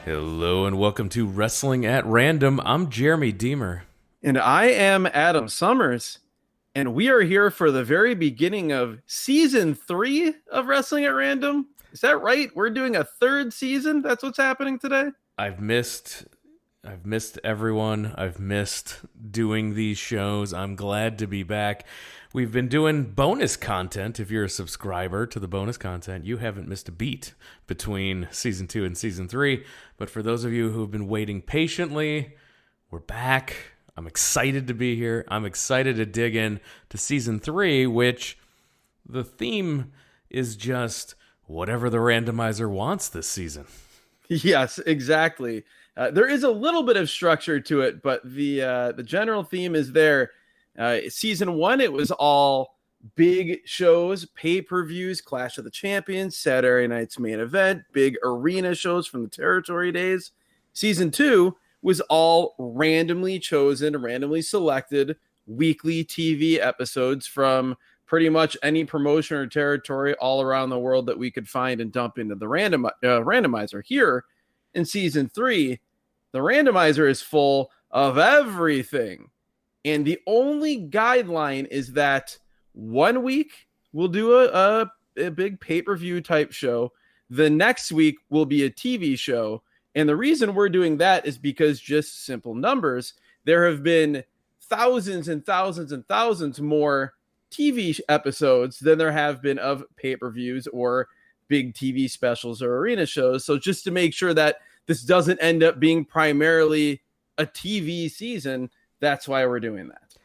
Hello and welcome to Wrestling at Random. I'm Jeremy Deemer. And I am Adam Summers. And we are here for the very beginning of season 3 of Wrestling at Random. Is that right? We're doing a third season? That's what's happening today? I've missed everyone. I've missed doing these shows. I'm glad to be back. We've been doing bonus content. If you're a subscriber to the bonus content, you haven't missed a beat between season 2 and season 3. But for those of you who've been waiting patiently, we're back. I'm excited to be here. I'm excited to dig in to season 3, which the theme is just whatever the randomizer wants this season. Yes, exactly. There is a little bit of structure to it, but the general theme is there. Season 1, it was all big shows, pay-per-views, Clash of the Champions, Saturday Night's Main Event, big arena shows from the territory days. Season 2 was all randomly chosen, randomly selected weekly TV episodes from pretty much any promotion or territory all around the world that we could find and dump into the randomizer. Here in season 3, the randomizer is full of everything. And the only guideline is that 1 week we'll do a big pay-per-view type show. The next week will be a TV show. And the reason we're doing that is because just simple numbers. There have been thousands and thousands and thousands more TV episodes than there have been of pay-per-views or big TV specials or arena shows. So just to make sure that this doesn't end up being primarily a TV season, that's why we're doing that.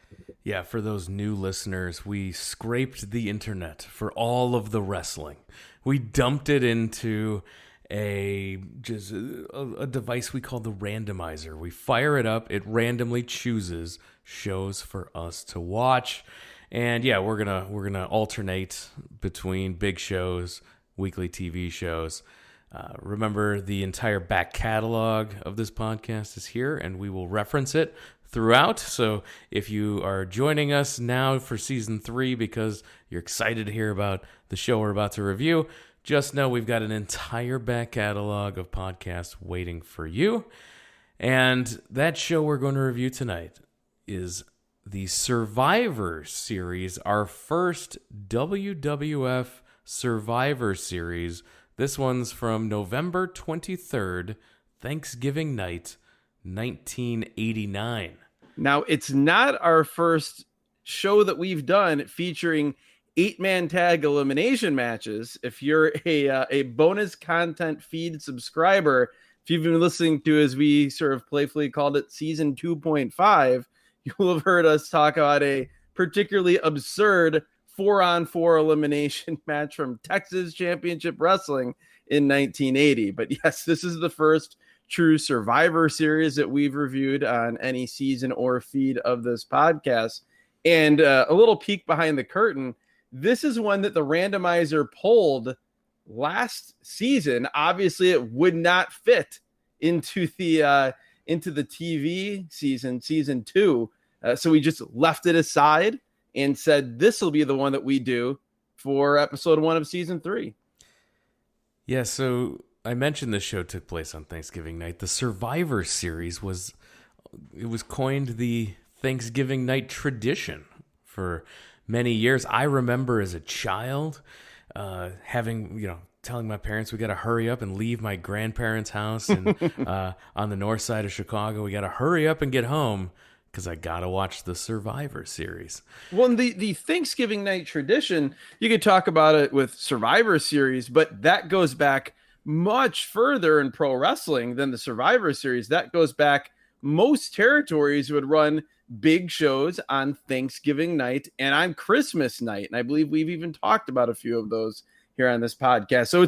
Yeah, for those new listeners, we scraped the internet for all of the wrestling. We dumped it into a device we call the randomizer. We fire it up, it randomly chooses shows for us to watch. And yeah, we're gonna alternate between big shows, weekly TV shows. Remember, the entire back catalog of this podcast is here, and we will reference it throughout. So if you are joining us now for season 3 because you're excited to hear about the show we're about to review, just know we've got an entire back catalog of podcasts waiting for you. And that show we're going to review tonight is the Survivor Series, our first WWF Survivor Series. This one's from November 23rd, Thanksgiving night, 1989. Now, it's not our first show that we've done featuring 8-man tag elimination matches. If you're a bonus content feed subscriber, if you've been listening to, as we sort of playfully called it, season 2.5, you'll have heard us talk about a particularly absurd 4-on-4 elimination match from Texas Championship Wrestling in 1980. But yes, this is the first true Survivor Series that we've reviewed on any season or feed of this podcast. And a little peek behind the curtain, this is one that the randomizer pulled last season. Obviously, it would not fit into the TV season 2. So we just left it aside and said this will be the one that we do for episode 1 of season 3. Yeah, so I mentioned this show took place on Thanksgiving night. The Survivor Series was coined the Thanksgiving night tradition for many years. I remember as a child telling my parents we got to hurry up and leave my grandparents' house and on the north side of Chicago. We got to hurry up and get home because I got to watch the Survivor Series. Well, the Thanksgiving night tradition, you could talk about it with Survivor Series, but that goes back much further in pro wrestling than the Survivor Series. That goes back, most territories would run big shows on Thanksgiving night and on Christmas night. And I believe we've even talked about a few of those here on this podcast. So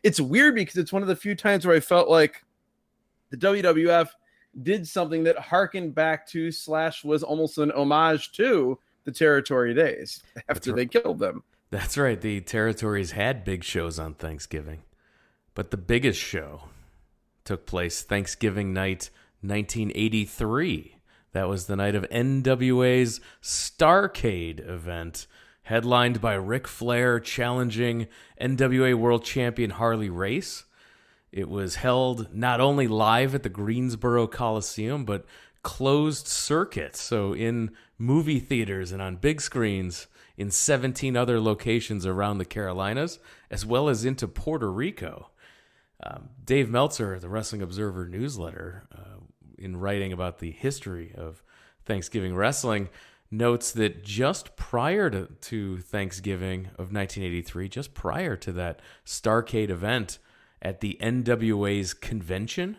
it's weird because it's one of the few times where I felt like the WWF did something that harkened back to / was almost an homage to the territory days after they killed them. That's right. The territories had big shows on Thanksgiving, but the biggest show took place Thanksgiving night, 1983. That was the night of NWA's Starrcade event, headlined by Ric Flair challenging NWA World Champion Harley Race. It was held not only live at the Greensboro Coliseum, but closed circuit, so in movie theaters and on big screens in 17 other locations around the Carolinas, as well as into Puerto Rico. Dave Meltzer, the Wrestling Observer newsletter, in writing about the history of Thanksgiving wrestling, notes that just prior to Thanksgiving of 1983, just prior to that Starrcade event at the NWA's convention,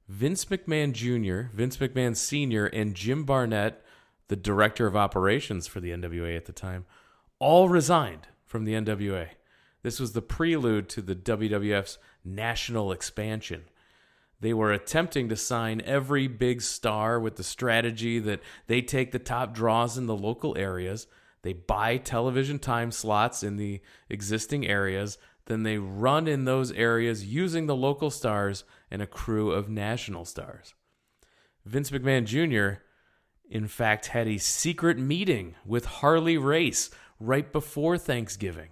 Vince McMahon Jr., Vince McMahon Sr., and Jim Barnett, the director of operations for the NWA at the time, all resigned from the NWA. This was the prelude to the WWF's national expansion. They were attempting to sign every big star with the strategy that they take the top draws in the local areas, they buy television time slots in the existing areas, then they run in those areas using the local stars and a crew of national stars. Vince McMahon Jr., in fact, had a secret meeting with Harley Race right before Thanksgiving.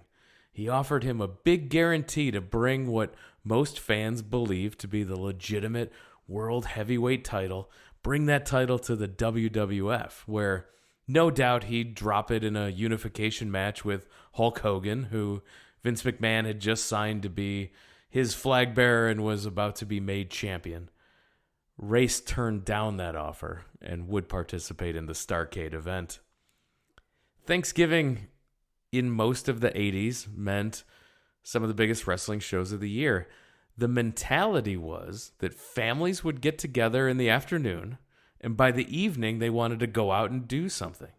He offered him a big guarantee to bring what most fans believed to be the legitimate world heavyweight title, bring that title to the WWF, where no doubt he'd drop it in a unification match with Hulk Hogan, who Vince McMahon had just signed to be his flag bearer and was about to be made champion. Race turned down that offer and would participate in the Starrcade event. Thanksgiving in most of the 80s meant some of the biggest wrestling shows of the year. The mentality was that families would get together in the afternoon, and by the evening they wanted to go out and do something.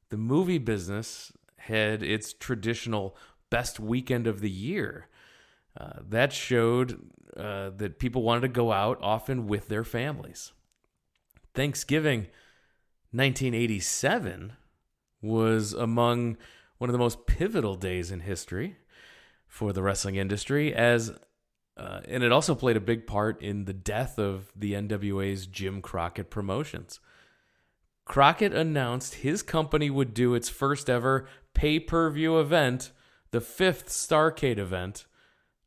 The movie business had its traditional best weekend of the year. That showed that people wanted to go out often with their families. Thanksgiving 1987 was among one of the most pivotal days in history for the wrestling industry, and it also played a big part in the death of the NWA's Jim Crockett Promotions. Crockett announced his company would do its first ever pay-per-view event, the 5th Starrcade event,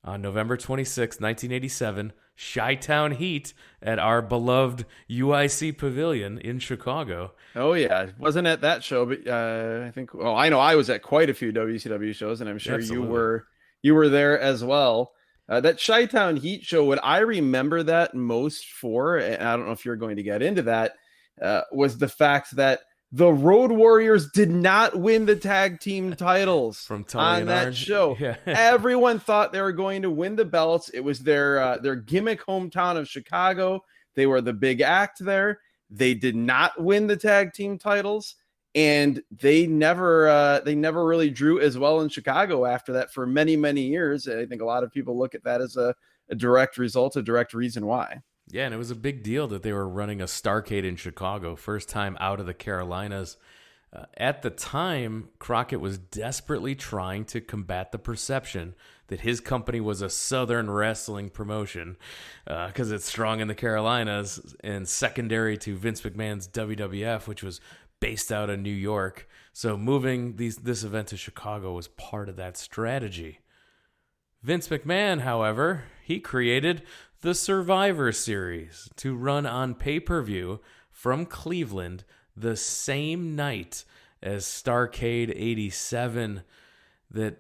on November 26, 1987, Chi-Town Heat at our beloved UIC Pavilion in Chicago. Oh, yeah. Wasn't at that show, but I think, well, I know I was at quite a few WCW shows, and I'm sure you were there as well. That Chi-Town Heat show, what I remember that most for, and I don't know if you're going to get into that, was the fact that the Road Warriors did not win the tag team titles from Tully on and that Orange. show. Yeah. Everyone thought they were going to win the belts. It was their gimmick hometown of Chicago. They were the big act there. They did not win the tag team titles, and they never really drew as well in Chicago after that for many, many years. I think a lot of people look at that as a direct result, a direct reason why. Yeah, and it was a big deal that they were running a Starrcade in Chicago, first time out of the Carolinas. At the time, Crockett was desperately trying to combat the perception that his company was a Southern wrestling promotion because it's strong in the Carolinas and secondary to Vince McMahon's WWF, which was based out of New York. So moving this event to Chicago was part of that strategy. Vince McMahon, however, he created the Survivor Series to run on pay-per-view from Cleveland the same night as Starrcade 87, that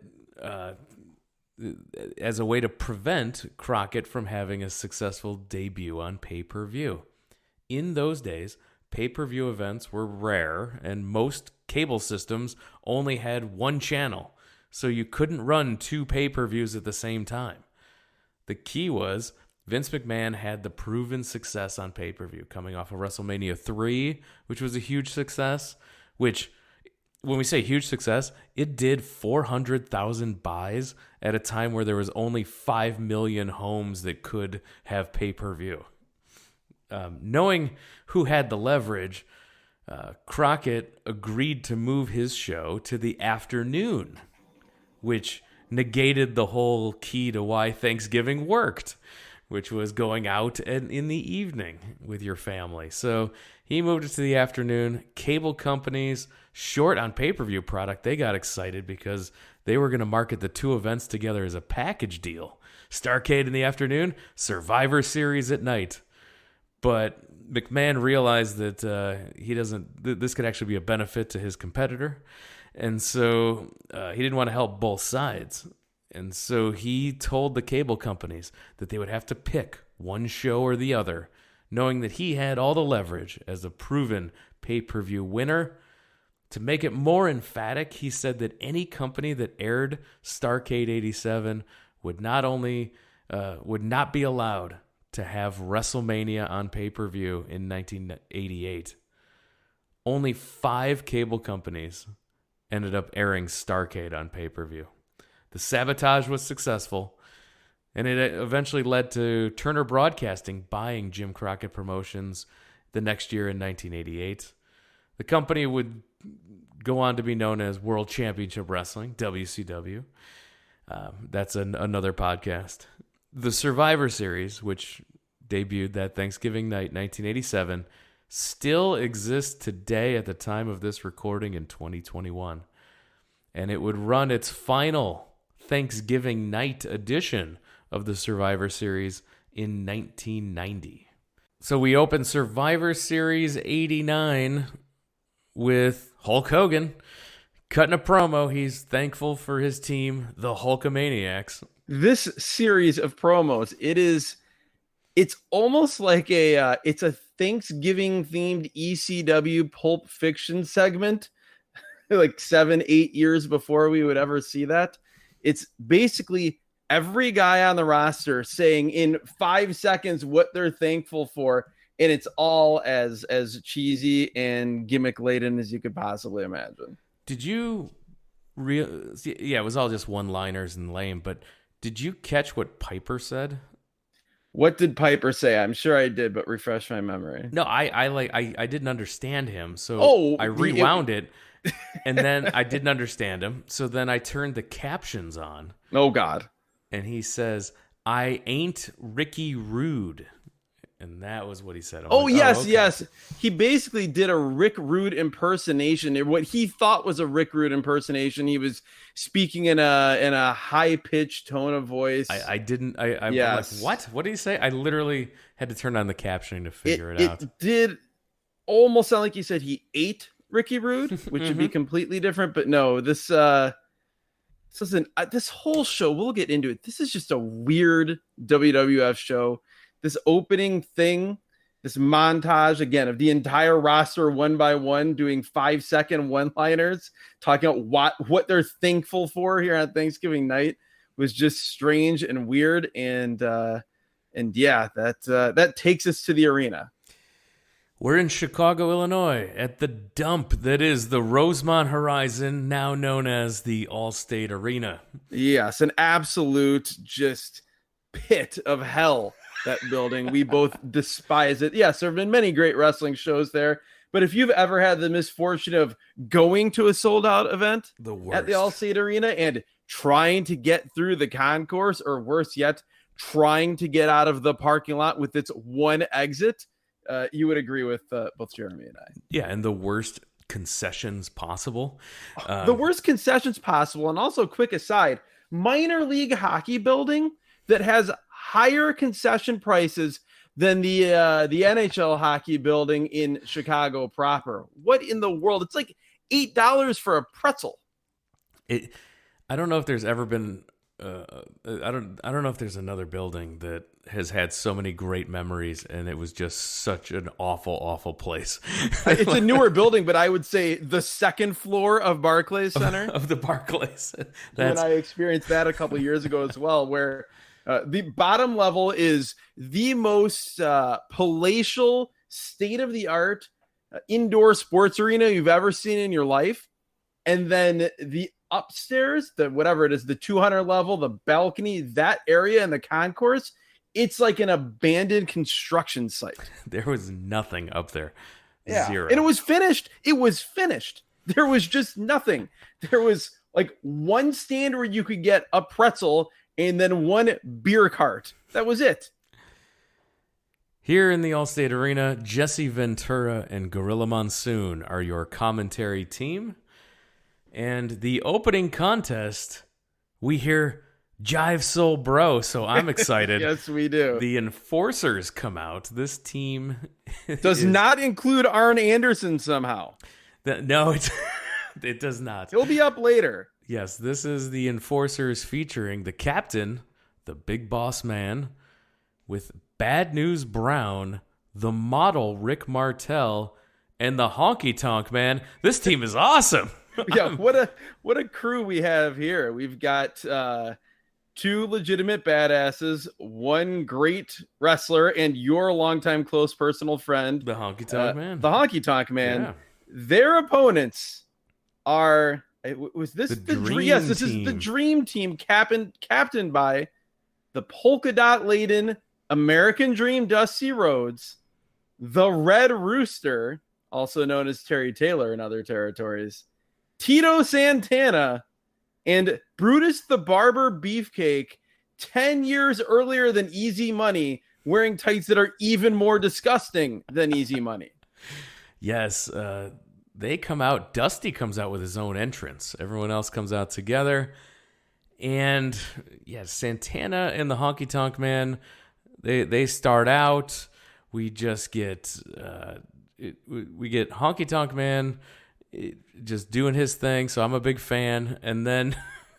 as a way to prevent Crockett from having a successful debut on pay-per-view. In those days, pay-per-view events were rare, and most cable systems only had one channel, so you couldn't run two pay-per-views at the same time. The key was Vince McMahon had the proven success on pay-per-view coming off of WrestleMania 3, which was a huge success, which, when we say huge success, it did 400,000 buys at a time where there was only 5 million homes that could have pay-per-view. Knowing who had the leverage, Crockett agreed to move his show to the afternoon, which negated the whole key to why Thanksgiving worked, which was going out in the evening with your family. So he moved it to the afternoon. Cable companies, short on pay-per-view product, they got excited because they were going to market the two events together as a package deal. Starrcade in the afternoon, Survivor Series at night. But McMahon realized that this could actually be a benefit to his competitor. And so he didn't want to help both sides. And so he told the cable companies that they would have to pick one show or the other, knowing that he had all the leverage as a proven pay-per-view winner. To make it more emphatic, he said that any company that aired Starrcade 87 would not be allowed to have WrestleMania on pay-per-view in 1988. Only 5 cable companies ended up airing Starrcade on pay-per-view. The sabotage was successful, and it eventually led to Turner Broadcasting buying Jim Crockett Promotions the next year in 1988. The company would go on to be known as World Championship Wrestling, WCW. That's another podcast. The Survivor Series, which debuted that Thanksgiving night, 1987, still exists today at the time of this recording in 2021. And it would run its final Thanksgiving night edition of the Survivor Series in 1990. So we open Survivor Series 89 with Hulk Hogan cutting a promo. He's thankful for his team, the Hulkamaniacs. This series of promos, it's almost like it's a Thanksgiving themed ECW Pulp Fiction segment, like 7-8 years before we would ever see that. It's basically every guy on the roster saying in 5 seconds what they're thankful for, and it's all as cheesy and gimmick laden as you could possibly imagine. Did you yeah, it was all just one-liners and lame, but did you catch what Piper said? What did Piper say? I'm sure I did, but refresh my memory. No, I didn't understand him, so I rewound it, and then I didn't understand him. So then I turned the captions on. Oh God! And he says, "I ain't Ricky Rude," and that was what he said. Yes. He basically did a Rick Rude impersonation. What he thought was a Rick Rude impersonation. He was speaking in a high pitched tone of voice. I'm yes. like, what did he say? I literally had to turn on the captioning to figure it out. It did almost sound like he said he ate Ricky Rude, which would be completely different. But no, this whole show, we'll get into it. This is just a weird WWF show. This opening thing, this montage again of the entire roster one by one doing 5-second one-liners, talking about what they're thankful for here on Thanksgiving night was just strange and weird. And yeah, that takes us to the arena. We're in Chicago, Illinois, at the dump that is the Rosemont Horizon, now known as the Allstate Arena. Yes, an absolute just pit of hell, that building. We both despise it. Yes, there have been many great wrestling shows there, but if you've ever had the misfortune of going to a sold-out event at the Allstate Arena and trying to get through the concourse, or worse yet, trying to get out of the parking lot with its one exit, you would agree with both Jeremy and I. Yeah, and the worst concessions possible. The worst concessions possible. And also, quick aside, minor league hockey building that has higher concession prices than the NHL hockey building in Chicago proper. What in the world? It's like $8 for a pretzel. I don't know if there's ever been I don't know if there's another building that has had so many great memories, and it was just such an awful place. It's a newer building, but I would say the second floor of Barclays Center. Of the Barclays. And I experienced that a couple of years ago as well, where the bottom level is the most palatial, state-of-the-art indoor sports arena you've ever seen in your life. And then the upstairs, the 200 level, the balcony, that area in the concourse, it's like an abandoned construction site. There was nothing up there. Yeah. Zero. And it was finished. There was just nothing. There was like one stand where you could get a pretzel and then one beer cart. That was it. Here in the Allstate Arena, Jesse Ventura and Gorilla Monsoon are your commentary team. And the opening contest, we hear Jive Soul Bro, so I'm excited. Yes, we do. The Enforcers come out. This team does not include Arn Anderson somehow. No, it does not. He'll be up later. Yes, this is the Enforcers featuring the captain, the big boss man, with Bad News Brown, the model Rick Martel, and the Honky Tonk Man. This team is awesome. Yeah, what a crew we have here. We've got two legitimate badasses, one great wrestler, and your longtime close personal friend, the Honky Tonk Man. The Honky Tonk Man. Yeah. Their opponents are. Was this the Dream Yes, this Team. is the Dream Team, captained by the polka dot laden American Dream Dusty Rhodes, the Red Rooster, also known as Terry Taylor in other territories, Tito Santana, and Brutus the Barber Beefcake, 10 years earlier than Easy Money, wearing tights that are even more disgusting than Easy Money. Yes, they come out. Dusty comes out with his own entrance. Everyone else comes out together. And, yeah, Santana and the Honky Tonk Man, they start out. We just get we get Honky Tonk Man just doing his thing, so I'm a big fan. And then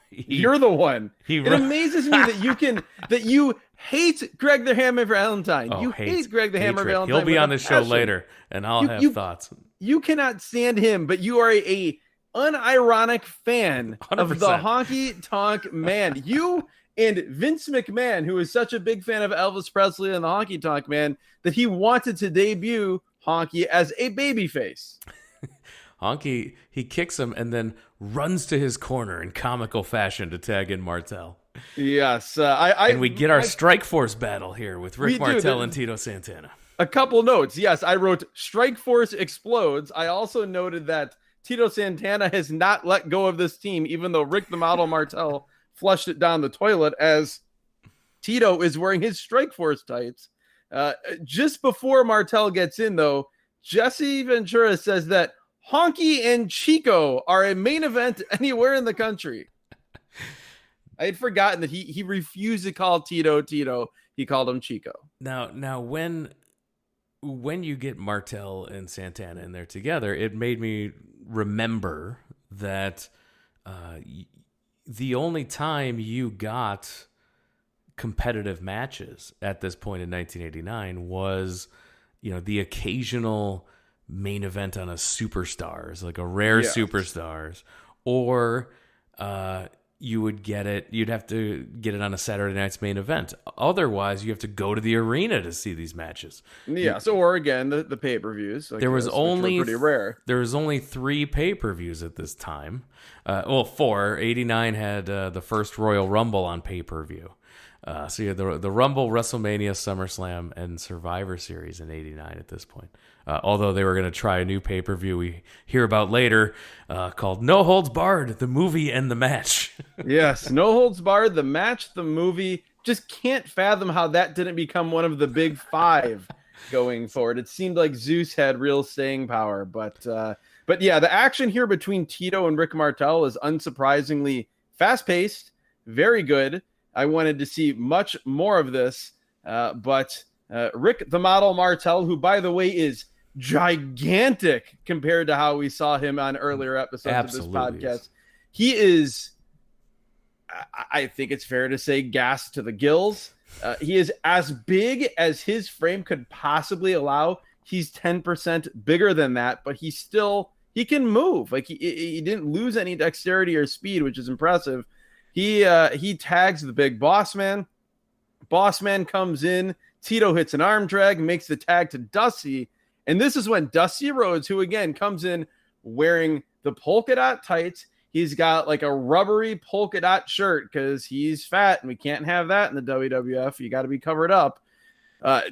you're the one. It amazes me that you hate Greg the Hammer Valentine. Oh, you hate Greg the Hammer Valentine. He'll be on the show later, and I'll have thoughts. You cannot stand him, but you are a unironic fan 100%. of the Honky Tonk Man. You and Vince McMahon, who is such a big fan of Elvis Presley and the Honky Tonk Man, that he wanted to debut Honky as a babyface. Honky, he kicks him and then runs to his corner in comical fashion to tag in Martel. Yes. And we get our Strike Force battle here with Rick Martel and Tito Santana. A couple notes. Yes, I wrote Strike Force explodes. I also noted that Tito Santana has not let go of this team, even though Rick the Model Martel flushed it down the toilet, as Tito is wearing his Strike Force tights. Just before Martel gets in, though, Jesse Ventura says that Honky and Chico are a main event anywhere in the country. I had forgotten that he refused to call Tito Tito. He called him Chico. Now when you get Martel and Santana in there together, it made me remember that the only time you got competitive matches at this point in 1989 was, the occasional main event on a Superstars, like a rare Superstars, or you'd have to get it on a Saturday night's main event. Otherwise, you have to go to the arena to see these matches. Yeah, or again, the pay-per-views. There was only pretty rare. There was only 3 pay-per-views at this time. 4. 89 had the first Royal Rumble on pay-per-view. So you had the Rumble, WrestleMania, SummerSlam, and Survivor Series in 89 at this point. Although they were going to try a new pay-per-view we hear about later called No Holds Barred, the movie and the match. Yes, No Holds Barred, the match, the movie. Just can't fathom how that didn't become one of the big 5 going forward. It seemed like Zeus had real staying power. But yeah, the action here between Tito and Rick Martel is unsurprisingly fast-paced, very good. I wanted to see much more of this, but Rick the Model Martel, who, by the way, is gigantic compared to how we saw him on earlier episodes of this podcast. He is, I think it's fair to say, gassed to the gills. He is as big as his frame could possibly allow. He's 10% bigger than that, but he can move. Like he didn't lose any dexterity or speed, which is impressive. He tags the big boss man. Boss man comes in. Tito hits an arm drag, makes the tag to Dusty. And this is when Dusty Rhodes, who again comes in wearing the polka dot tights. He's got like a rubbery polka dot shirt because he's fat and we can't have that in the WWF. You got to be covered up.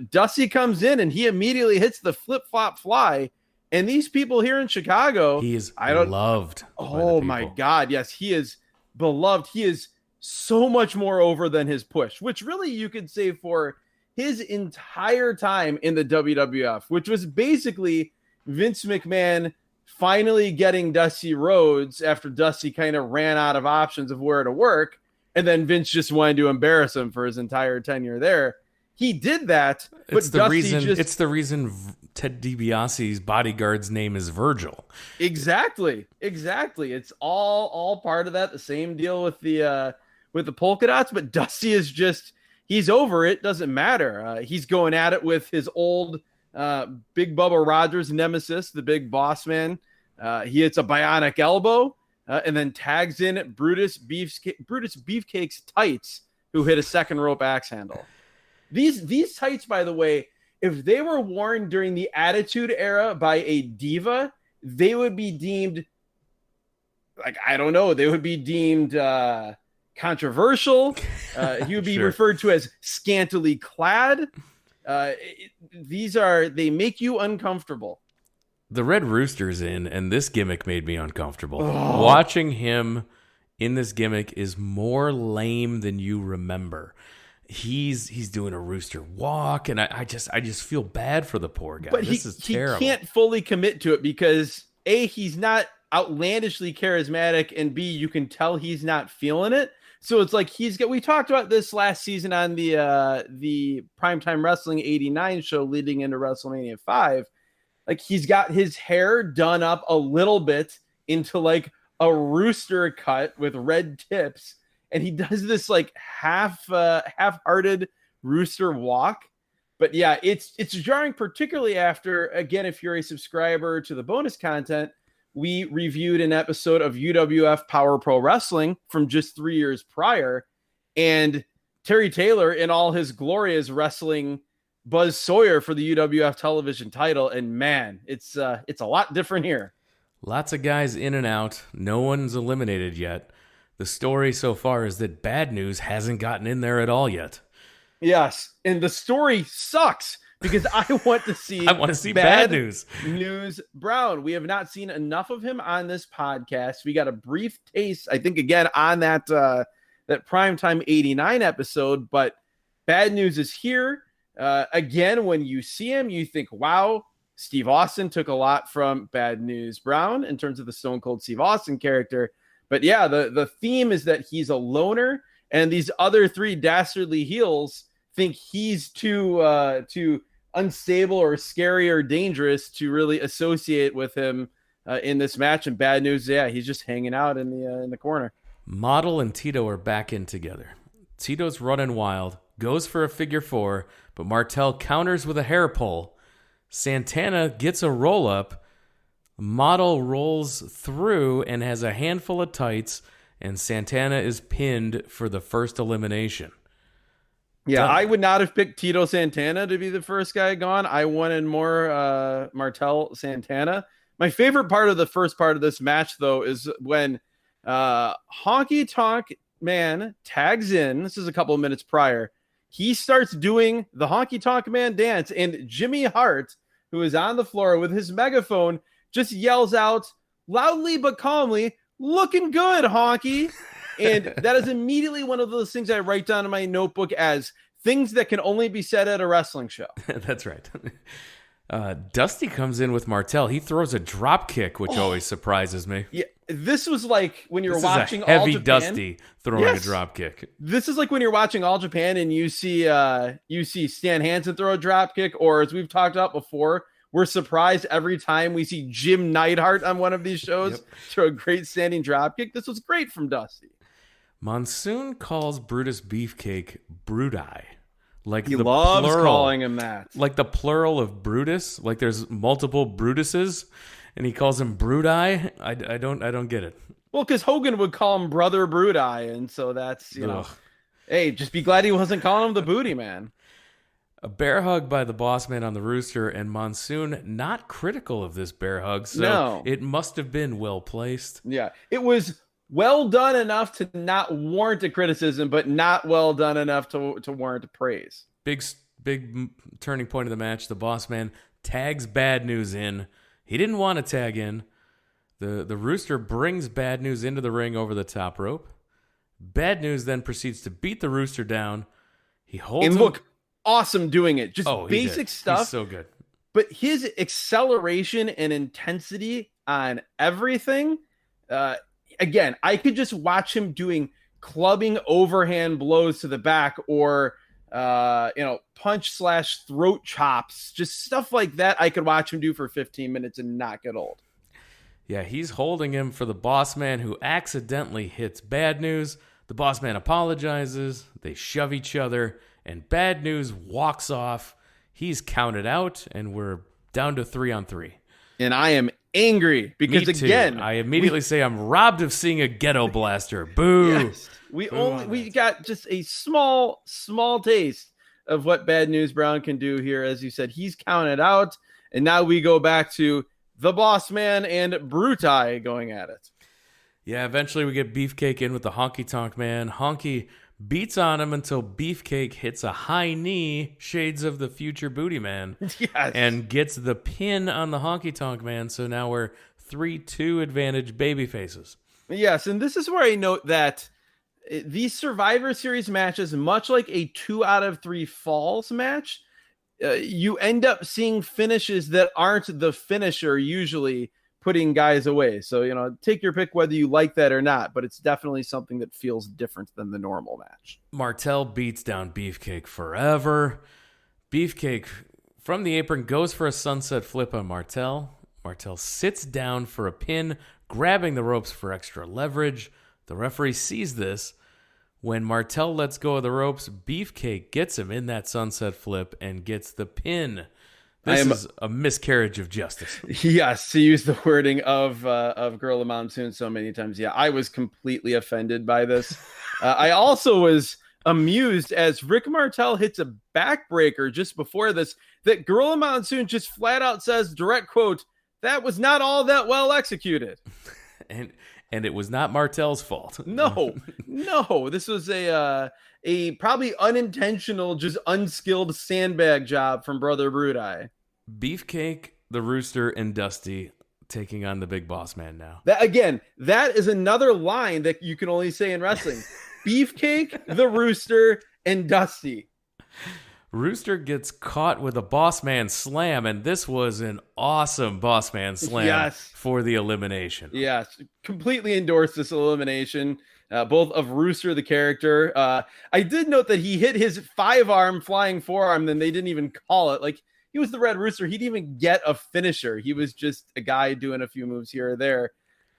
Dusty comes in and he immediately hits the flip flop fly. And these people here in Chicago, he is loved. Oh my God. Yes, he is beloved. He is so much more over than his push, which really you could say for his entire time in the WWF, which was basically Vince McMahon finally getting Dusty Rhodes after Dusty kind of ran out of options of where to work. And then Vince just wanted to embarrass him for his entire tenure there. He did that, but it's the reason Ted DiBiase's bodyguard's name is Virgil. Exactly. It's all part of that. The same deal with the polka dots, but Dusty is just, he's over it. Doesn't matter. He's going at it with his old Big Bubba Rogers nemesis, the Big Boss Man. He hits a bionic elbow and then tags in Brutus Beefcake's tights, who hit a second rope axe handle. These tights, by the way, if they were worn during the Attitude Era by a diva, they would be deemed, like, I don't know, they would be deemed controversial. He would be referred to as scantily clad. They make you uncomfortable. The Red Rooster's in, and this gimmick made me uncomfortable. Watching him in this gimmick is more lame than you remember. He's doing a rooster walk, and I just feel bad for the poor guy. But this is terrible. He can't fully commit to it because A, he's not outlandishly charismatic, and B, you can tell he's not feeling it. So it's like we talked about this last season on the Primetime Wrestling 89 show leading into WrestleMania 5. Like, he's got his hair done up a little bit into like a rooster cut with red tips. And he does this like half-hearted rooster walk. But yeah, it's jarring, particularly after, again, if you're a subscriber to the bonus content, we reviewed an episode of UWF Power Pro Wrestling from just 3 years prior. And Terry Taylor in all his glory is wrestling Buzz Sawyer for the UWF television title. And man, it's a lot different here. Lots of guys in and out. No one's eliminated yet. The story so far is that Bad News hasn't gotten in there at all yet. Yes, and the story sucks because I want to see Bad News Brown. We have not seen enough of him on this podcast. We got a brief taste, I think, again on that Primetime 89 episode, but Bad News is here. Again, when you see him, you think, wow, Steve Austin took a lot from Bad News Brown in terms of the Stone Cold Steve Austin character. But yeah, the theme is that he's a loner, and these other three dastardly heels think he's too unstable or scary or dangerous to really associate with him in this match. And Bad News, yeah, he's just hanging out in the corner. Model and Tito are back in together. Tito's running wild, goes for a figure four, but Martel counters with a hair pull. Santana gets a roll up. Model rolls through and has a handful of tights, and Santana is pinned for the first elimination. Yeah, I would not have picked Tito Santana to be the first guy gone. I wanted more Martel Santana. My favorite part of the first part of this match, though, is when Honky Tonk Man tags in. This is a couple of minutes prior. He starts doing the Honky Tonk Man dance, and Jimmy Hart, who is on the floor with his megaphone, just yells out loudly but calmly, "Looking good, Honky." And that is immediately one of those things I write down in my notebook as things that can only be said at a wrestling show. That's right. Dusty comes in with Martel. He throws a drop kick, which always surprises me. Yeah, this was like when you're watching heavy All Japan. Dusty throwing a drop kick. This is like when you're watching All Japan and you see Stan Hansen throw a drop kick, or as we've talked about before, we're surprised every time we see Jim Neidhart on one of these shows throw a great standing drop kick. This was great from Dusty. Monsoon calls Brutus Beefcake Brudai. Like he the loves plural, calling him that. Like the plural of Brutus. Like there's multiple Brutuses, and he calls him Brudai. I don't get it. Well, because Hogan would call him Brother Brudai, and so that's, you know, hey, just be glad he wasn't calling him the Booty Man. A bear hug by the boss man on the rooster, and Monsoon not critical of this bear hug, so it must have been well placed. Yeah, it was well done enough to not warrant a criticism, but not well done enough to warrant a praise. Big turning point of the match. The boss man tags Bad News in. He didn't want to tag in. The rooster brings Bad News into the ring over the top rope. Bad News then proceeds to beat the rooster down. He holds awesome doing it. Just basic stuff. He's so good. But his acceleration and intensity on everything, again, I could just watch him doing clubbing overhand blows to the back or, punch/throat chops, just stuff like that. I could watch him do for 15 minutes and not get old. Yeah, he's holding him for the boss man who accidentally hits Bad News. The boss man apologizes. They shove each other, and Bad News walks off. He's counted out, and we're down to 3-on-3. And I am angry because, again, I immediately say I'm robbed of seeing a ghetto blaster. Boo. Yes. We got just a small taste of what Bad News Brown can do here. As you said, he's counted out, and now we go back to the boss man and Brutai going at it. Yeah, eventually we get Beefcake in with the Honky Tonk Man. Honky beats on him until Beefcake hits a high knee, shades of the future Booty Man, yes, and gets the pin on the Honky Tonk Man. So now we're 3-2 advantage baby faces. Yes, and this is where I note that these Survivor Series matches, much like a 2 out of 3 falls match, you end up seeing finishes that aren't the finisher, usually putting guys away. So, take your pick whether you like that or not, but it's definitely something that feels different than the normal match. Martel beats down Beefcake forever. Beefcake from the apron goes for a sunset flip on Martel. Martel sits down for a pin, grabbing the ropes for extra leverage. The referee sees this. When Martel lets go of the ropes, Beefcake gets him in that sunset flip and gets the pin. This is a miscarriage of justice. Yes, to use the wording of Gorilla Monsoon so many times. Yeah, I was completely offended by this. I also was amused as Rick Martel hits a backbreaker just before this, that Gorilla Monsoon just flat out says, direct quote, "That was not all that well executed." And it was not Martel's fault. No. This was a probably unintentional, just unskilled sandbag job from Brother Brutai. Beefcake, the Rooster, and Dusty taking on the Big Boss Man now. That is another line that you can only say in wrestling. Beefcake, the Rooster, and Dusty. Rooster gets caught with a Boss Man slam, and this was an awesome Boss Man slam for the elimination. Yes, completely endorsed this elimination, both of Rooster, the character. I did note that he hit his 5-arm flying forearm, then they didn't even call it. Like, he was the Red Rooster. He didn't even get a finisher. He was just a guy doing a few moves here or there.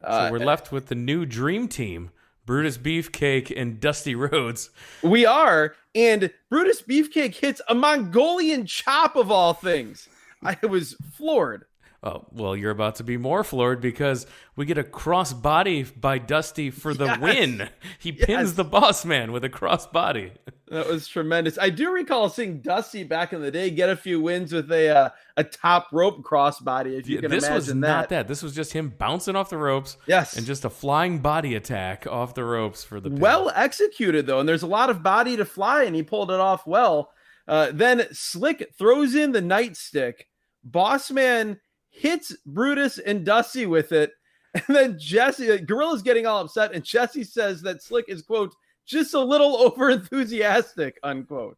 So we're left with the new Dream Team. Brutus Beefcake and Dusty Rhodes. We are, and Brutus Beefcake hits a Mongolian chop of all things. I was floored. Oh, well, you're about to be more floored because we get a cross body by Dusty for the win. He pins the Boss Man with a cross body. That was tremendous. I do recall seeing Dusty back in the day get a few wins with a top rope crossbody. If you can imagine that. This was not that. This was just him bouncing off the ropes. Yes, and just a flying body attack off the ropes for the pin. Well executed though, and there's a lot of body to fly, and he pulled it off well. Then Slick throws in the nightstick. Boss Man hits Brutus and Dusty with it, and then Jesse, Gorilla's getting all upset, and Jesse says that Slick is, quote, just a little over enthusiastic, unquote.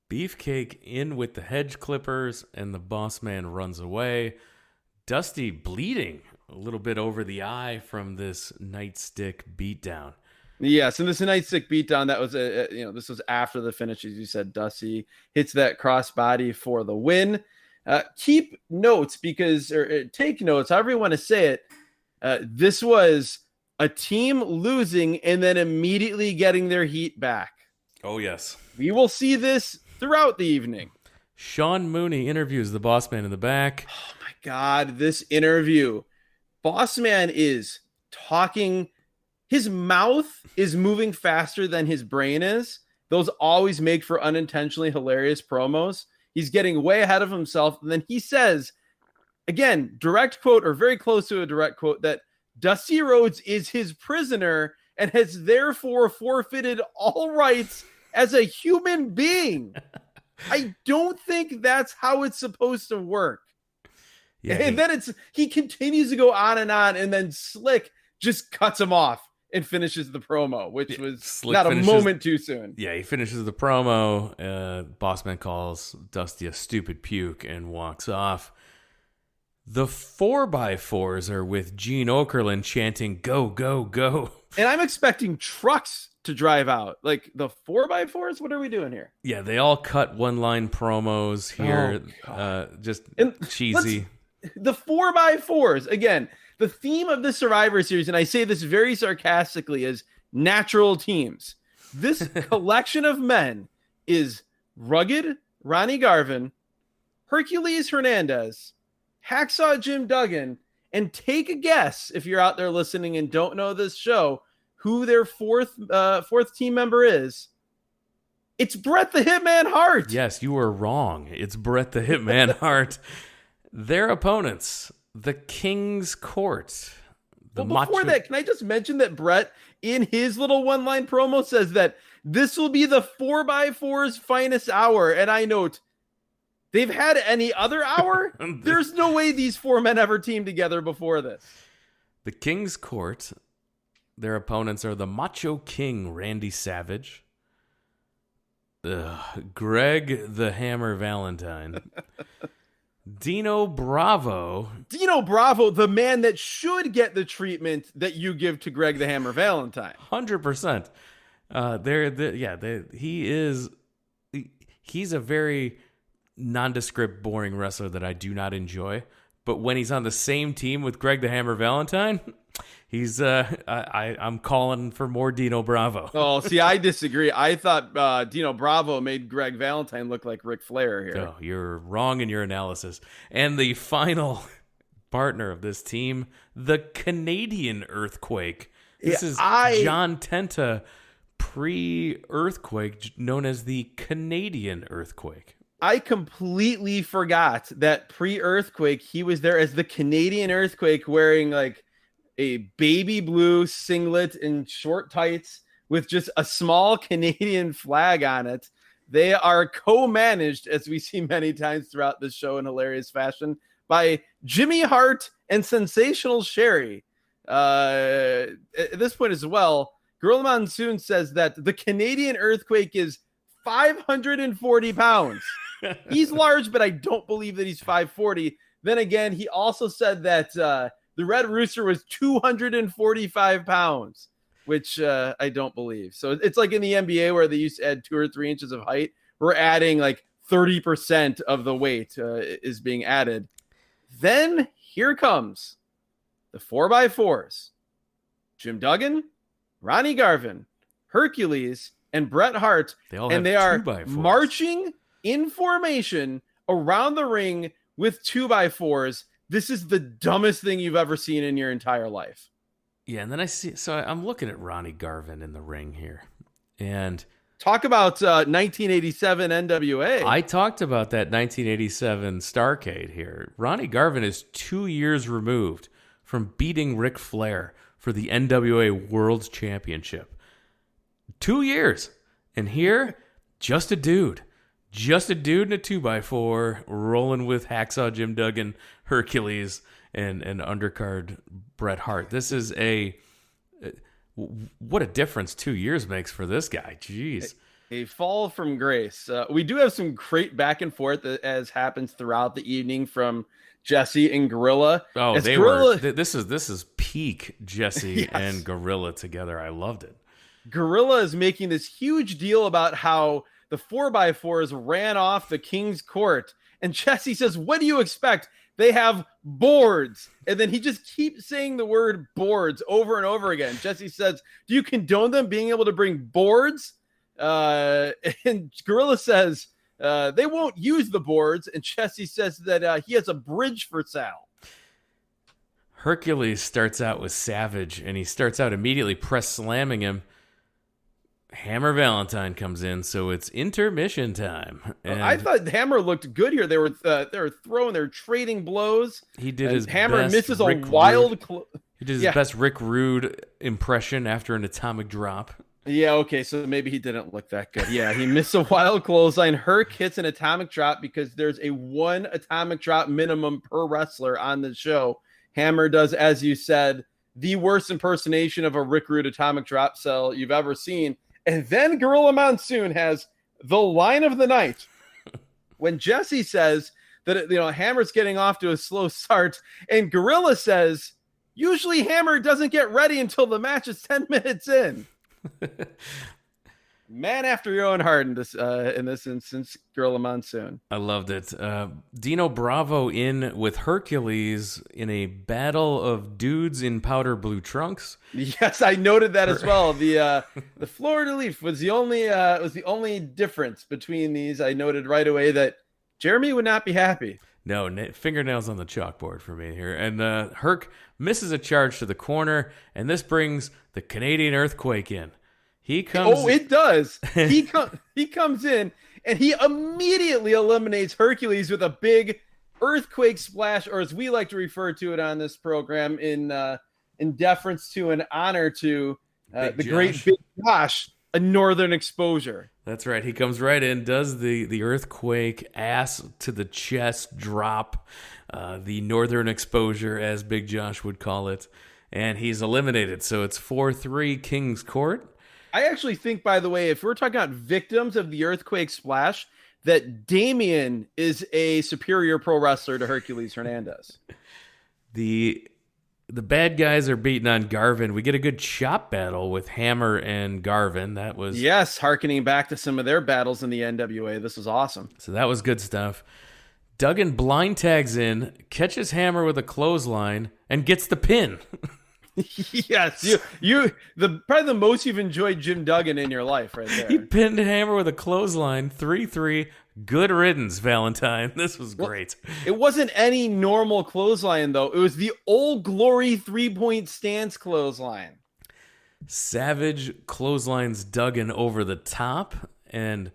Beefcake in with the hedge clippers, and the Boss Man runs away. Dusty bleeding a little bit over the eye from this nightstick beatdown. Yes, and this nightstick beatdown, that was this was after the finish, as you said. Dusty hits that crossbody for the win. Keep notes take notes, however you want to say it. This was a team losing and then immediately getting their heat back. Oh, yes. We will see this throughout the evening. Sean Mooney interviews the Boss Man in the back. Oh, my God. This interview. Boss Man is talking. His mouth is moving faster than his brain is. Those always make for unintentionally hilarious promos. He's getting way ahead of himself. And then he says, again, direct quote or very close to a direct quote, that Dusty Rhodes is his prisoner and has therefore forfeited all rights as a human being. I don't think that's how it's supposed to work. Yeah, then he continues to go on, and then Slick just cuts him off and finishes the promo, which was Slick not finishes, a moment too soon. Yeah, he finishes the promo. Bossman calls Dusty a stupid puke and walks off. The 4x4s are with Gene Okerlund chanting, "Go, go, go." And I'm expecting trucks to drive out. Like the 4x4s? What are we doing here? Yeah, they all cut one-line promos here. Just cheesy. The 4x4s, again, the theme of the Survivor Series, and I say this very sarcastically, is natural teams. This collection of men is Rugged Ronnie Garvin, Hercules Hernandez, Hacksaw Jim Duggan, and take a guess, if you're out there listening and don't know this show, who their fourth team member is. It's Bret the Hitman Hart. Yes, you were wrong. It's Bret the Hitman Hart. Their opponents, the King's Court. Before that, can I just mention that Bret, in his little one-line promo, says that this will be the 4x4's finest hour. And I note, they've had any other hour? There's no way these four men ever teamed together before this. The King's Court, their opponents are the Macho King, Randy Savage, Greg the Hammer Valentine, Dino Bravo. Dino Bravo, the man that should get the treatment that you give to Greg the Hammer Valentine. 100%. He's a very nondescript, boring wrestler that I do not enjoy. But when he's on the same team with Greg the Hammer Valentine, I'm calling for more Dino Bravo. Oh, see, I disagree. I thought Dino Bravo made Greg Valentine look like Ric Flair here. Oh, you're wrong in your analysis. And the final partner of this team, the Canadian Earthquake. This is John Tenta pre-Earthquake, known as the Canadian Earthquake. I completely forgot that pre-Earthquake, he was there as the Canadian Earthquake wearing like a baby blue singlet and short tights with just a small Canadian flag on it. They are co-managed, as we see many times throughout this show in hilarious fashion, by Jimmy Hart and Sensational Sherry. At this point as well, Gorilla Monsoon says that the Canadian Earthquake is 540 pounds. He's large, but I don't believe that he's 540. Then again, he also said that the Red Rooster was 245 pounds, which I don't believe. So it's like in the NBA where they used to add 2 or 3 inches of height. We're adding like 30% of the weight is being added. Then here comes the 4x4s. Jim Duggan, Ronnie Garvin, Hercules, and Bret Hart. They are marching in formation around the ring with 2x4s. This is the dumbest thing you've ever seen in your entire life. Yeah, and then I'm looking at Ronnie Garvin in the ring here. And talk about 1987 NWA. I talked about that 1987 Starrcade here. Ronnie Garvin is 2 years removed from beating Ric Flair for the NWA World Championship. 2 years. And here, just a dude in a 2x4 rolling with Hacksaw Jim Duggan, Hercules, and undercard Bret Hart. This is what a difference 2 years makes for this guy. Jeez. A fall from grace. We do have some great back and forth as happens throughout the evening from Jesse and Gorilla. Oh, this is peak Jesse yes. and Gorilla together. I loved it. Gorilla is making this huge deal about how the 4x4s ran off the King's Court. And Jesse says, what do you expect? They have boards. And then he just keeps saying the word boards over and over again. Jesse says, do you condone them being able to bring boards? And Gorilla says, they won't use the boards. And Jesse says that he has a bridge for sale. Hercules starts out with Savage, and he starts out immediately press slamming him. Hammer Valentine comes in, so it's intermission time. And I thought Hammer looked good here. They were throwing, they're trading blows. He did his Hammer best misses a Rick wild. He did his best Rick Rude impression after an atomic drop. Yeah, okay, so maybe he didn't look that good. Yeah, he missed a wild clothesline. Herc hits an atomic drop because there's a 1 atomic drop minimum per wrestler on the show. Hammer does, as you said, the worst impersonation of a Rick Rude atomic drop cell you've ever seen. And then Gorilla Monsoon has the line of the night when Jesse says that, Hammer's getting off to a slow start, and Gorilla says, usually Hammer doesn't get ready until the match is 10 minutes in. Man after your own heart in this instance, Gorilla Monsoon. I loved it. Dino Bravo in with Hercules in a battle of dudes in powder blue trunks. Yes, I noted that as well. The Florida Leaf was the only difference between these. I noted right away that Jeremy would not be happy. No, fingernails on the chalkboard for me here. And Herc misses a charge to the corner, and this brings the Canadian Earthquake in. He comes. Oh, it does. He comes in and he immediately eliminates Hercules with a big earthquake splash, or as we like to refer to it on this program, in deference to and honor to great Big Josh, a Northern Exposure. That's right. He comes right in, does the earthquake ass to the chest drop, the Northern Exposure, as Big Josh would call it, and he's eliminated. So it's 4-3 King's Court. I actually think, by the way, if we're talking about victims of the earthquake splash, that Damien is a superior pro wrestler to Hercules Hernandez. The bad guys are beating on Garvin. We get a good chop battle with Hammer and Garvin. That was... Yes, hearkening back to some of their battles in the NWA. This was awesome. So that was good stuff. Duggan blind tags in, catches Hammer with a clothesline, and gets the pin. Yes, probably the most you've enjoyed Jim Duggan in your life, right there. He pinned Hammer with a clothesline, 3-3. Good riddance, Valentine. This was great. It wasn't any normal clothesline, though. It was the Old Glory 3-point stance clothesline. Savage clotheslines Duggan over the top and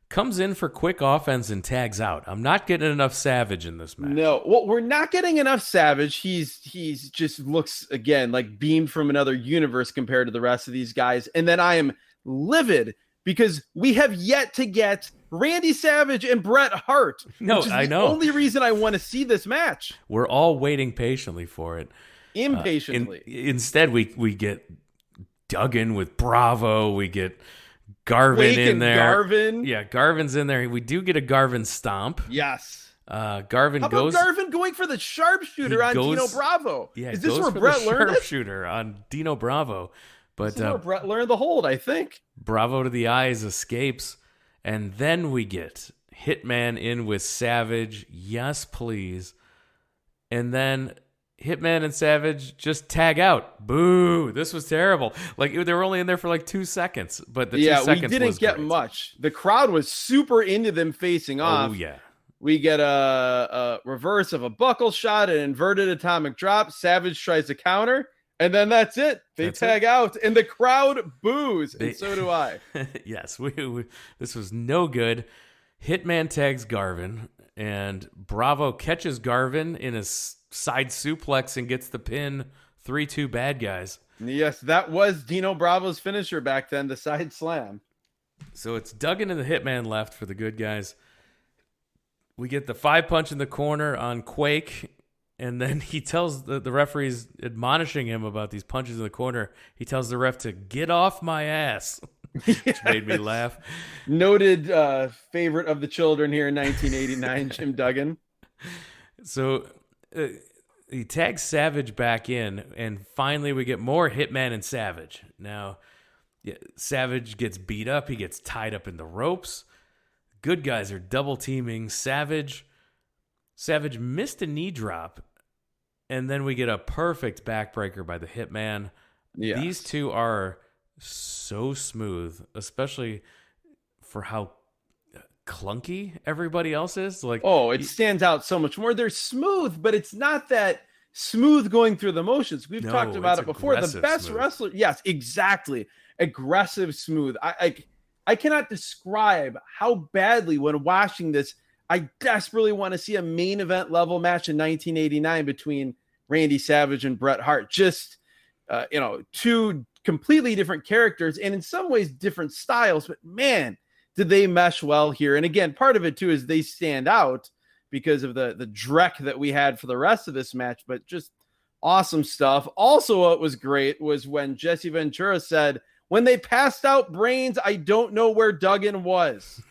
comes in for quick offense and tags out. I'm not getting enough Savage in this match. No, well, we're not getting enough Savage. He's just looks, again, like beamed from another universe compared to the rest of these guys. And then I am livid because we have yet to get Randy Savage and Bret Hart. No, I know. The only reason I want to see this match. We're all waiting patiently for it. Impatiently. Instead, we get Duggan with Bravo. We get Garvin Wake in there. Garvin. Yeah, Garvin's in there. We do get a Garvin stomp. Yes. Garvin How goes. about Garvin going for the sharpshooter on Dino Bravo? Yeah, is this where Bret learned it? Sharpshooter on Dino Bravo. But this is where Bret learned the hold, I think. Bravo to the eyes escapes, and then we get Hitman in with Savage. Yes, please. And then Hitman and Savage just tag out. Boo! This was terrible. Like, they were only in there for like 2 seconds, but the 2 seconds we didn't get great. Much. The crowd was super into them facing off. Oh yeah. We get a reverse of a buckle shot, an inverted atomic drop. Savage tries to counter, and then that's it. They tag out, and the crowd boos, and so do I. Yes, we this was no good. Hitman tags Garvin, and Bravo catches Garvin in a side suplex and gets the pin. 3-2 bad guys. Yes, that was Dino Bravo's finisher back then, the side slam. So it's Duggan and the Hitman left for the good guys. We get the 5-punch in the corner on Quake, and then he tells the referee's admonishing him about these punches in the corner. He tells the ref to get off my ass, which made me laugh. Noted favorite of the children here in 1989, Jim Duggan. So he tags Savage back in, and finally we get more Hitman and Savage. Now, Savage gets beat up. He gets tied up in the ropes. Good guys are double teaming Savage. Savage missed a knee drop, and then we get a perfect backbreaker by the Hitman. Yes. These two are so smooth, especially for how clunky everybody else is. Like, it stands out so much more. They're smooth, but it's not that smooth going through the motions. We've talked about it before. The best wrestler, yes, exactly, aggressive smooth. I cannot describe how badly, when watching this, I desperately want to see a main event level match in 1989 between Randy Savage and Bret Hart. Just, two completely different characters and in some ways different styles, but man, did they mesh well here. And again, part of it too is they stand out because of the dreck that we had for the rest of this match, but just Awesome stuff. Also, what was great was when Jesse Ventura said, when they passed out brains, I don't know where Duggan was.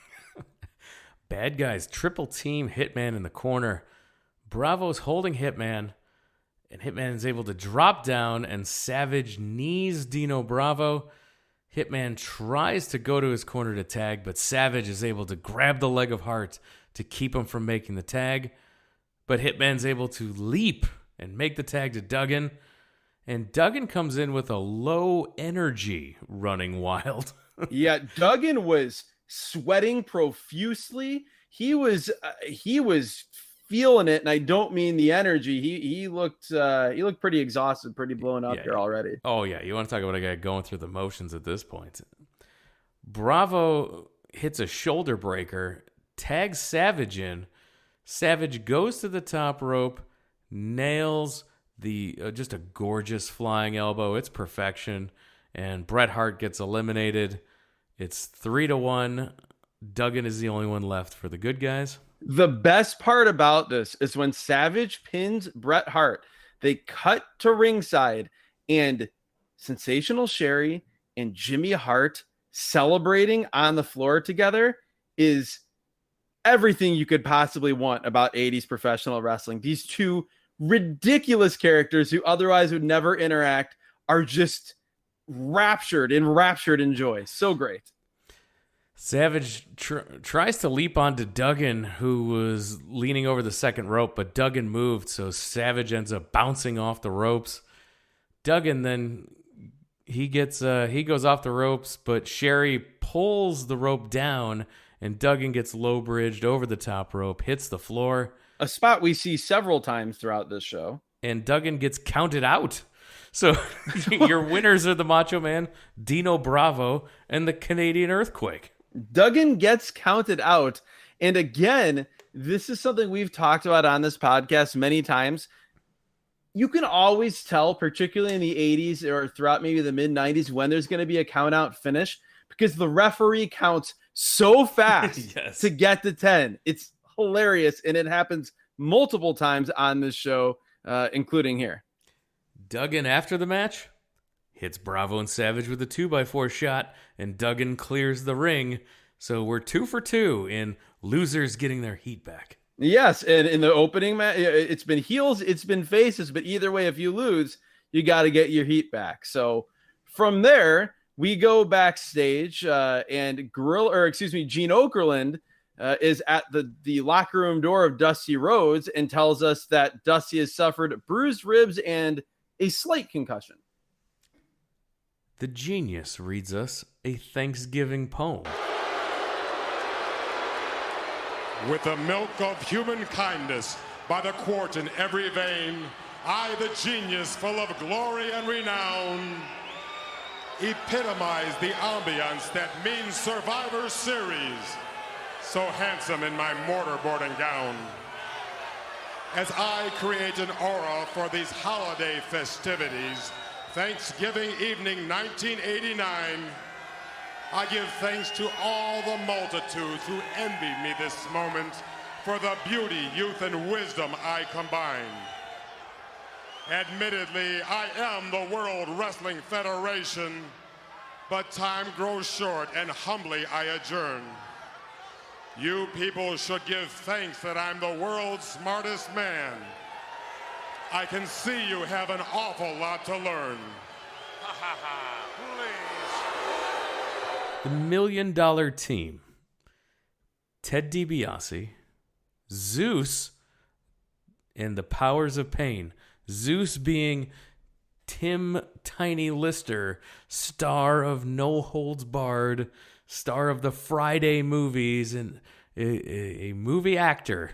Bad guys, triple team Hitman in the corner. Bravo's holding Hitman, and Hitman is able to drop down, and Savage knees Dino Bravo. Hitman tries to go to his corner to tag, but Savage is able to grab the leg of Hart to keep him from making the tag. But Hitman's able to leap and make the tag to Duggan. And Duggan comes in with a low energy running wild. Yeah, Duggan was sweating profusely. He was feeling it, and I don't mean the energy. He looked pretty exhausted, pretty blown up here already. Oh yeah, you want to talk about a guy going through the motions at this point. Bravo hits a shoulder breaker, tags Savage in. Savage goes to the top rope, nails the just a gorgeous flying elbow. It's perfection, and Bret Hart gets eliminated. It's 3-1. Duggan is the only one left for the good guys. The best part about this is when Savage pins Bret Hart, they cut to ringside, and Sensational Sherry and Jimmy Hart celebrating on the floor together is everything you could possibly want about 80s professional wrestling. These two ridiculous characters who otherwise would never interact are just raptured in joy. So great. Savage tries to leap onto Duggan, who was leaning over the second rope, but Duggan moved, so Savage ends up bouncing off the ropes. Duggan then he goes off the ropes, but Sherry pulls the rope down, and Duggan gets low bridged over the top rope, hits the floor. A spot we see several times throughout this show. And Duggan gets counted out. So your winners are the Macho Man, Dino Bravo, and the Canadian Earthquake. Duggan gets counted out. And again, this is something we've talked about on this podcast many times. You can always tell, particularly in the 80s or throughout maybe the mid-90s, when there's going to be a count-out finish, because the referee counts so fast to get to 10. It's hilarious, and it happens multiple times on this show, including here. Duggan, after the match, hits Bravo and Savage with a 2x4 shot, and Duggan clears the ring. So we're 2 for 2 in losers getting their heat back. Yes, and in the opening match, it's been heels, it's been faces, but either way, if you lose, you got to get your heat back. So from there, we go backstage, and Gene Okerlund is at the locker room door of Dusty Rhodes and tells us that Dusty has suffered bruised ribs and a slight concussion. The genius reads us a Thanksgiving poem. With the milk of human kindness by the quart in every vein, I, the genius full of glory and renown, epitomize the ambiance that means Survivor Series. So handsome in my mortarboard gown. As I create an aura for these holiday festivities, Thanksgiving evening 1989, I give thanks to all the multitudes who envy me this moment for the beauty, youth, and wisdom I combine. Admittedly, I am the World Wrestling Federation, but time grows short and humbly I adjourn. You people should give thanks that I'm the world's smartest man. I can see you have an awful lot to learn. The $1 Million Team. Ted DiBiase, Zeus, and the Powers of Pain. Zeus being Tim Tiny Lister, star of No Holds Barred, star of the Friday movies, and a movie actor.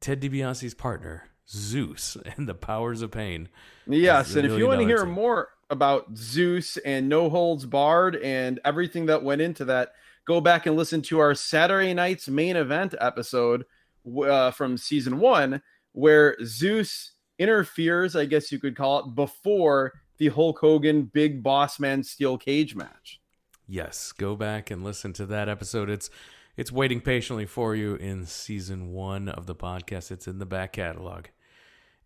Ted DiBiase's partner, Zeus, and the Powers of Pain. Yes, and if you want to hear more about Zeus and No Holds Barred and everything that went into that, go back and listen to our Saturday night's main event episode from season 1, where Zeus interferes, I guess you could call it, before the Hulk Hogan Big Boss Man Steel Cage match. Yes, go back and listen to that episode. It's waiting patiently for you in season 1 of the podcast. It's in the back catalog.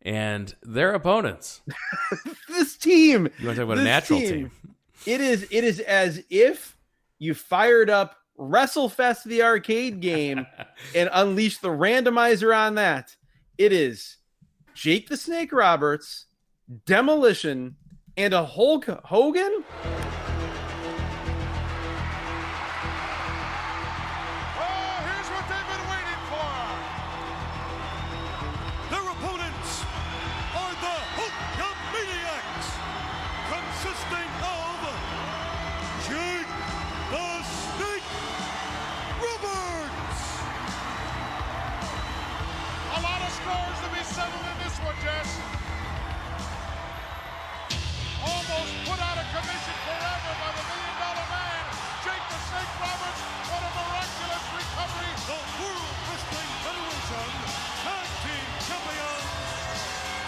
and their opponents. This team. You want to talk about a natural team? It is as if you fired up WrestleFest, the arcade game, and unleashed the randomizer on that. It is Jake the Snake Roberts, Demolition, and a Hulk Hogan. Consisting of Jake the Snake Roberts. A lot of scores to be settled in this one, Jess. Almost put out of commission forever by the $1 Million Man, Jake the Snake Roberts. What a miraculous recovery. The World Wrestling Federation Tag Team Champions,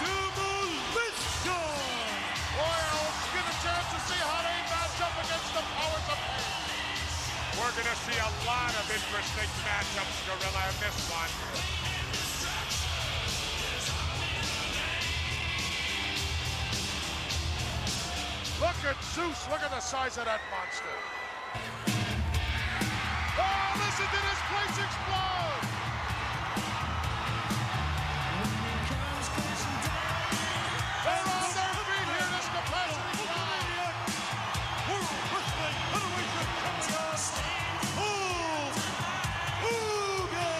Demolition. Well, get a chance to see how they match up against the powers of pain. We're going to see a lot of interesting matchups, Gorilla, in this one. Look at Zeus. Look at the size of that monster. Oh, listen to this place explode. They're on their feet here, this capacity crowd. World Wrestling Federation Champions, Hulk Hogan.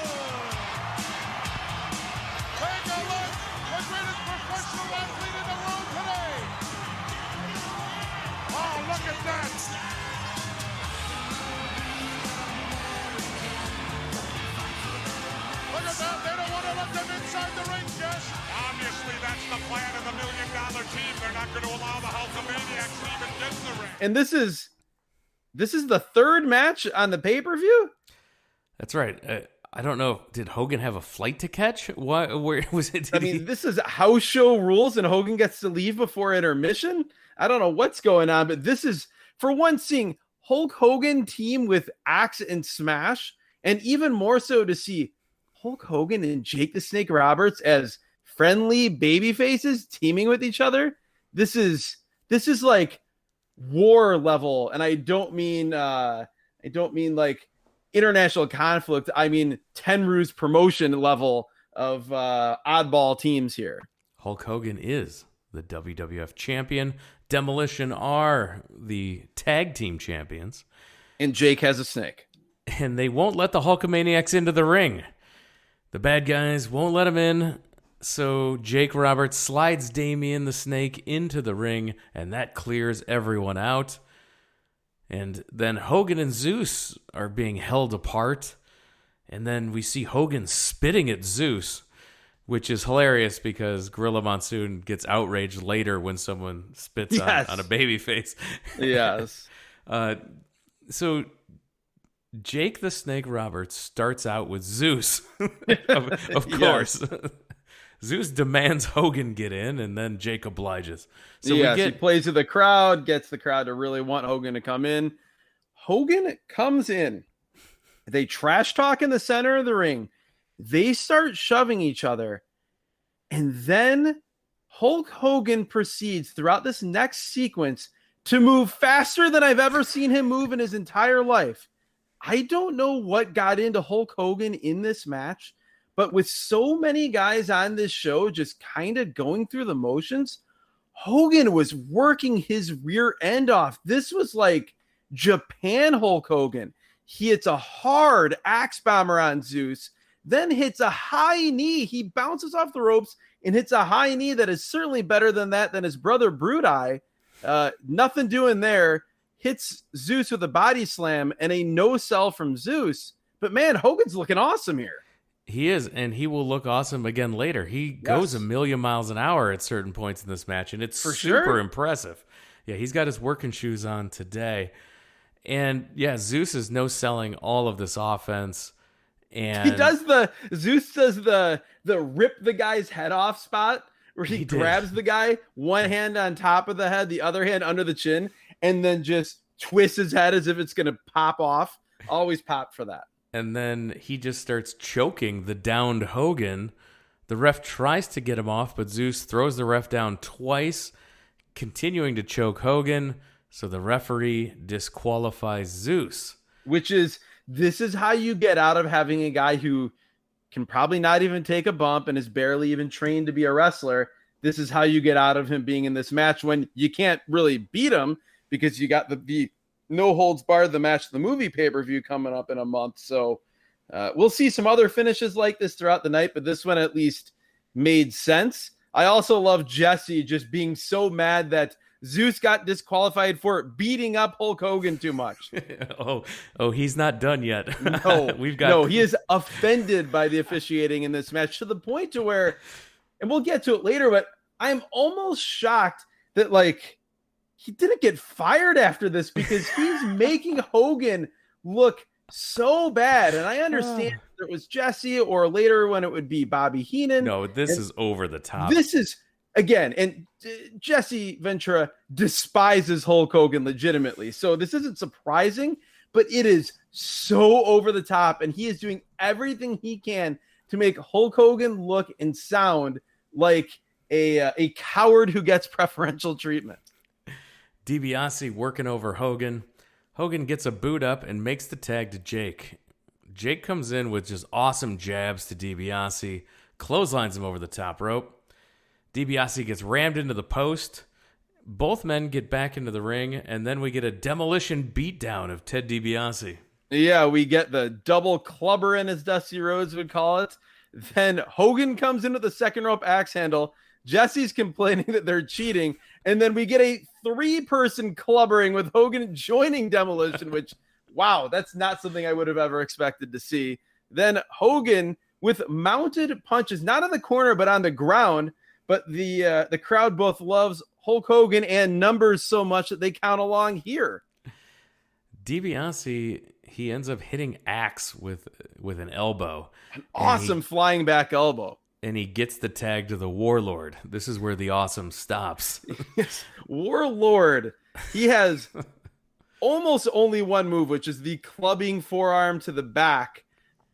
Take a look. The greatest professional athlete in the world today. Oh, look at that. Look at that. They don't want to let them inside the ring, Jess. Obviously, that's the plan of the $1 Million team. They're not going to allow the Hulkamaniacs to even get in the ring. And this is the third match on the pay-per-view? That's right. I don't know. Did Hogan have a flight to catch? Where was it? This is house show rules, and Hogan gets to leave before intermission. I don't know what's going on, but this is, for one, seeing Hulk Hogan team with Axe and Smash, and even more so to see Hulk Hogan and Jake the Snake Roberts as friendly baby faces teaming with each other. This is like war level, and I don't mean like international conflict. I mean Tenryu's promotion level of oddball teams here. Hulk Hogan is the WWF champion. Demolition are the tag team champions. And Jake has a snake. And they won't let the Hulkamaniacs into the ring. The bad guys won't let him in. So Jake Roberts slides Damien the Snake into the ring, and that clears everyone out. And then Hogan and Zeus are being held apart. And then we see Hogan spitting at Zeus, which is hilarious because Gorilla Monsoon gets outraged later when someone spits on a baby face. Yes. So Jake the Snake Roberts starts out with Zeus, of course. Zeus demands Hogan get in, and then Jake obliges. So he plays to the crowd, gets the crowd to really want Hogan to come in. Hogan comes in. They trash talk in the center of the ring. They start shoving each other. And then Hulk Hogan proceeds throughout this next sequence to move faster than I've ever seen him move in his entire life. I don't know what got into Hulk Hogan in this match, but with so many guys on this show just kind of going through the motions, Hogan was working his rear end off. This was like Japan Hulk Hogan. He hits a hard axe bomber on Zeus, then hits a high knee. He bounces off the ropes and hits a high knee that is certainly better than his brother Brudai. Nothing doing there. Hits Zeus with a body slam and a no-sell from Zeus. But man, Hogan's looking awesome here. He is, and he will look awesome again later. He goes a million miles an hour at certain points in this match, and it's super impressive. Yeah, he's got his working shoes on today. And yeah, Zeus is no-selling all of this offense. And Zeus does the rip the guy's head off spot where he grabs the guy, one hand on top of the head, the other hand under the chin, and then just twists his head as if it's going to pop off. Always pop for that. And then he just starts choking the downed Hogan The ref tries to get him off, but Zeus throws the ref down twice, continuing to choke Hogan, so the referee disqualifies Zeus. This is how you get out of having a guy who can probably not even take a bump and is barely even trained to be a wrestler. This is how you get out of him being in this match when you can't really beat him because you got the no holds barred, the match of the movie pay-per-view coming up in a month. So we'll see some other finishes like this throughout the night, but this one at least made sense. I also love Jesse just being so mad that Zeus got disqualified for beating up Hulk Hogan too much. oh, he's not done yet. He is offended by the officiating in this match to the point to where, and we'll get to it later, but I'm almost shocked that he didn't get fired after this because he's making Hogan look so bad. And I understand if it was Jesse or later when it would be Bobby Heenan. No, this is over the top. This is, again, and Jesse Ventura despises Hulk Hogan legitimately. So this isn't surprising, but it is so over the top. And he is doing everything he can to make Hulk Hogan look and sound like a coward who gets preferential treatment. DiBiase working over Hogan. Hogan gets a boot up and makes the tag to Jake. Jake comes in with just awesome jabs to DiBiase, clotheslines him over the top rope. DiBiase gets rammed into the post. Both men get back into the ring, and then we get a demolition beatdown of Ted DiBiase. Yeah, we get the double clubber in, as Dusty Rhodes would call it. Then Hogan comes into the second rope axe handle. Jesse's complaining that they're cheating. And then we get a 3-person clubbering with Hogan joining Demolition, which, wow, that's not something I would have ever expected to see. Then Hogan with mounted punches, not on the corner, but on the ground. But the crowd both loves Hulk Hogan and numbers so much that they count along here. DiBiase, he ends up hitting Axe with an elbow. An awesome flying back elbow. And he gets the tag to the Warlord. This is where the awesome stops. Yes, Warlord. He has almost only one move, which is the clubbing forearm to the back.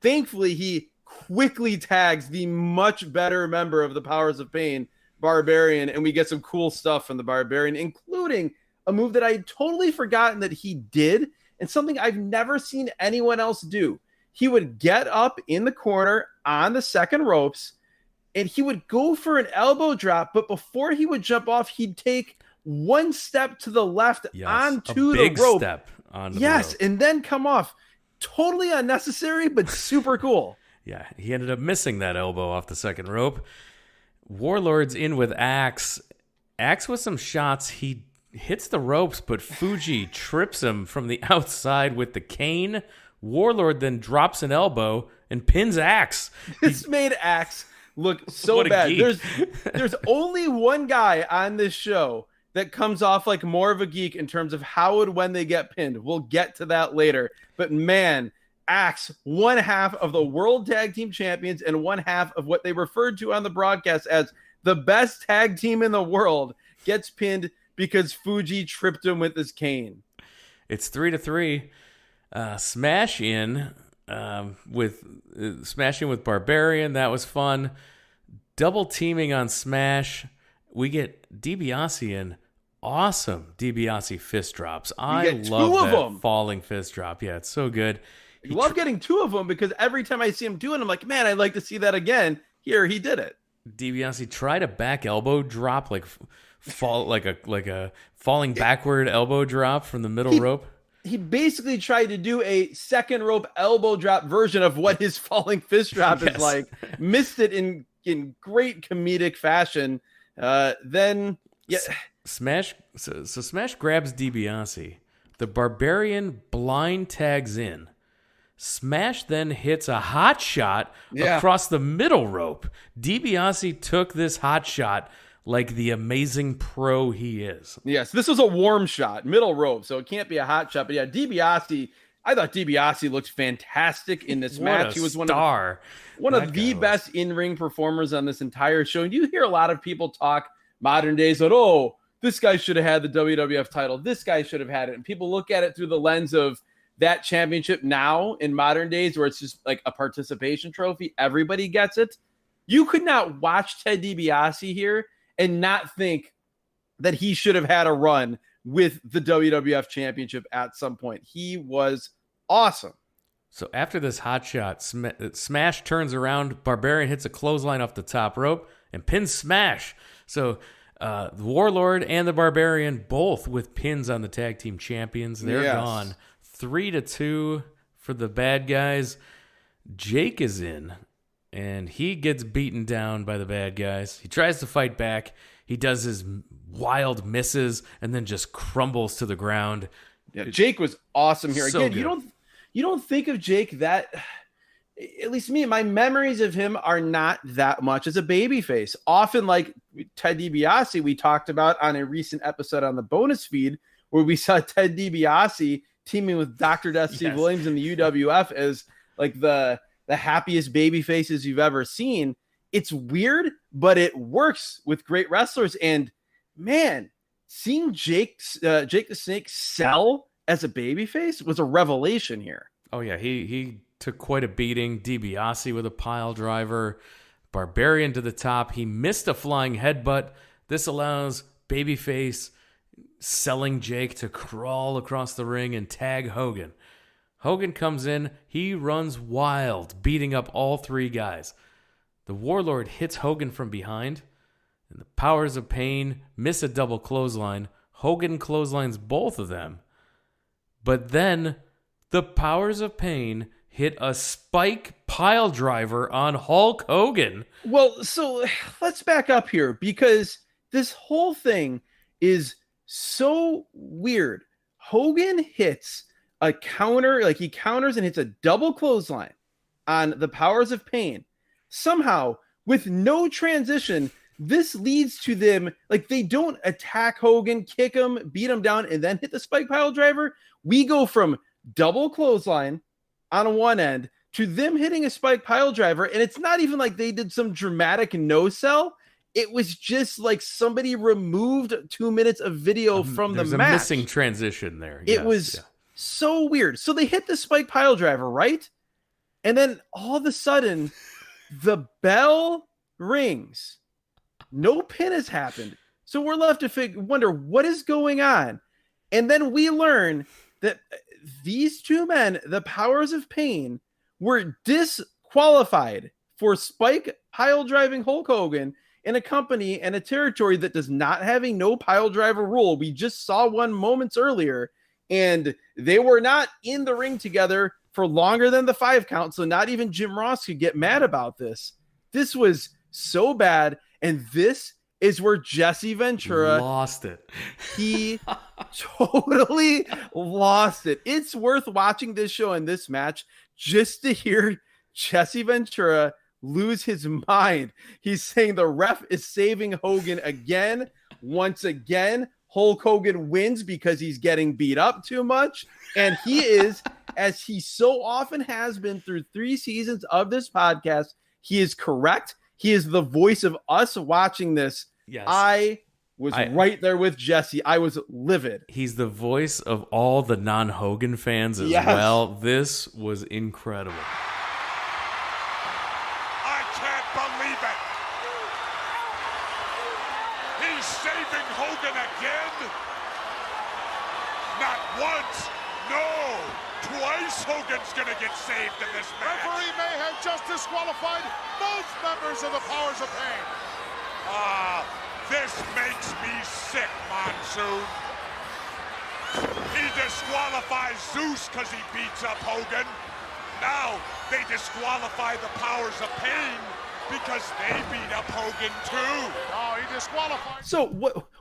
Thankfully, he quickly tags the much better member of the Powers of Pain, Barbarian, and we get some cool stuff from the Barbarian, including a move that I had totally forgotten that he did, and something I've never seen anyone else do. He would get up in the corner on the second ropes, and he would go for an elbow drop, but before he would jump off, he'd take one step to the left onto the rope. Step onto the rope. And then come off. Totally unnecessary, but super cool. Yeah, he ended up missing that elbow off the second rope. Warlord's in with Axe. Axe with some shots. He hits the ropes, but Fuji trips him from the outside with the cane. Warlord then drops an elbow and pins Axe. This made Axe look so bad. There's only one guy on this show that comes off like more of a geek in terms of how and when they get pinned. We'll get to that later. But man, Axe, one half of the World Tag Team Champions and one half of what they referred to on the broadcast as the best tag team in the world, gets pinned because Fuji tripped him with his cane. It's 3-3. Smash in with Barbarian. That was fun. Double teaming on Smash. We get DiBiase in. Awesome DiBiase fist drops. I love that falling fist drop. Yeah, it's so good. You love getting two of them because every time I see him doing it, I'm like, man, I'd like to see that again. Here, he did it. DiBiase tried a back elbow drop, like a falling backward elbow drop from the middle rope. He basically tried to do a second rope elbow drop version of what his falling fist drop is like. Missed it in great comedic fashion. Smash. So Smash grabs DiBiase. The Barbarian blind tags in. Smash then hits a hot shot across the middle rope. DiBiase took this hot shot like the amazing pro he is. Yes, this was a warm shot, middle rope, so it can't be a hot shot. But yeah, DiBiase, I thought DiBiase looked fantastic in this match. He was one of the best in-ring performers on this entire show. And you hear a lot of people talk modern days that, oh, this guy should have had the WWF title. This guy should have had it. And people look at it through the lens of that championship now in modern days where it's just like a participation trophy. Everybody gets it. You could not watch Ted DiBiase here and not think that he should have had a run with the WWF Championship at some point. He was awesome. So after this hot shot, Smash turns around, Barbarian hits a clothesline off the top rope, and pins Smash. So the Warlord and the Barbarian both with pins on the tag team champions. They're gone. 3-2 for the bad guys. Jake is in, and he gets beaten down by the bad guys. He tries to fight back. He does his wild misses and then just crumbles to the ground. Yeah, Jake was awesome here. So Again, good. you don't think of Jake that, at least me, my memories of him are not that much as a babyface. Often, like Ted DiBiase, we talked about on a recent episode on the bonus feed, where we saw Ted DiBiase teaming with Dr. Death Steve Williams in the UWF as like the happiest baby faces you've ever seen. It's weird, but it works with great wrestlers. And man, seeing Jake the Snake sell as a babyface was a revelation here. Oh yeah, he took quite a beating. DiBiase with a pile driver, Barbarian to the top. He missed a flying headbutt. This allows babyface selling Jake to crawl across the ring and tag Hogan. Hogan comes in, he runs wild, beating up all three guys. The Warlord hits Hogan from behind, and the Powers of Pain miss a double clothesline. Hogan clotheslines both of them. But then the Powers of Pain hit a spike pile driver on Hulk Hogan. Well, so let's back up here because this whole thing is so weird. Hogan hits a counter, like he counters and hits a double clothesline on the Powers of Pain. Somehow, with no transition, this leads to them, like they don't attack Hogan, kick him, beat him down, and then hit the spike pile driver. We go from double clothesline on one end to them hitting a spike pile driver, and it's not even like they did some dramatic no-sell. It was just like somebody removed 2 minutes of video from the match. There's a missing transition there. It was so weird. So they hit the spike pile driver, right? And then all of a sudden, the bell rings. No pin has happened. So we're left to wonder what is going on. And then we learn that these two men, the Powers of Pain, were disqualified for spike pile driving Hulk Hogan in a company and a territory that does not have a no pile driver rule. We just saw one moments earlier, and they were not in the ring together for longer than the 5 count. So not even Jim Ross could get mad about this. This was so bad. And this is where Jesse Ventura lost it. He totally lost it. It's worth watching this show and this match just to hear Jesse Ventura lose his mind. He's saying the ref is saving Hogan again. Once again, Hulk Hogan wins because he's getting beat up too much. And he is, as he so often has been through 3 seasons of this podcast, he is correct. He is the voice of us watching this. Yes. I was right there with Jesse. I was livid. He's the voice of all the non-Hogan fans as well. This was incredible. I can't believe it. He's saving Hogan again. Not once, no, twice Hogan's gonna get saved in this match. Referee may have just disqualified both members of the Powers of Pain. This makes me sick, Monsoon. He disqualifies Zeus because he beats up Hogan. Now they disqualify the Powers of Pain because they beat up Hogan too. Oh, he disqualified. So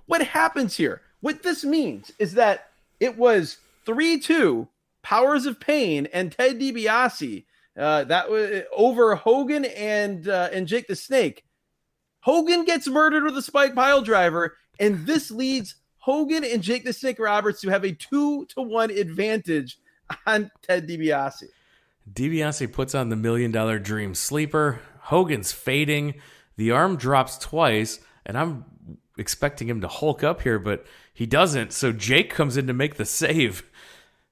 what happens here? What this means is that it was 3-2 Powers of Pain and Ted DiBiase. That was over Hogan and Jake the Snake. Hogan gets murdered with a spike pile driver, and this leads Hogan and Jake the Snake Roberts to have a 2-1 advantage on Ted DiBiase. DiBiase puts on the $1 Million Dream Sleeper. Hogan's fading. The arm drops twice, and I'm expecting him to Hulk up here, but he doesn't. So Jake comes in to make the save.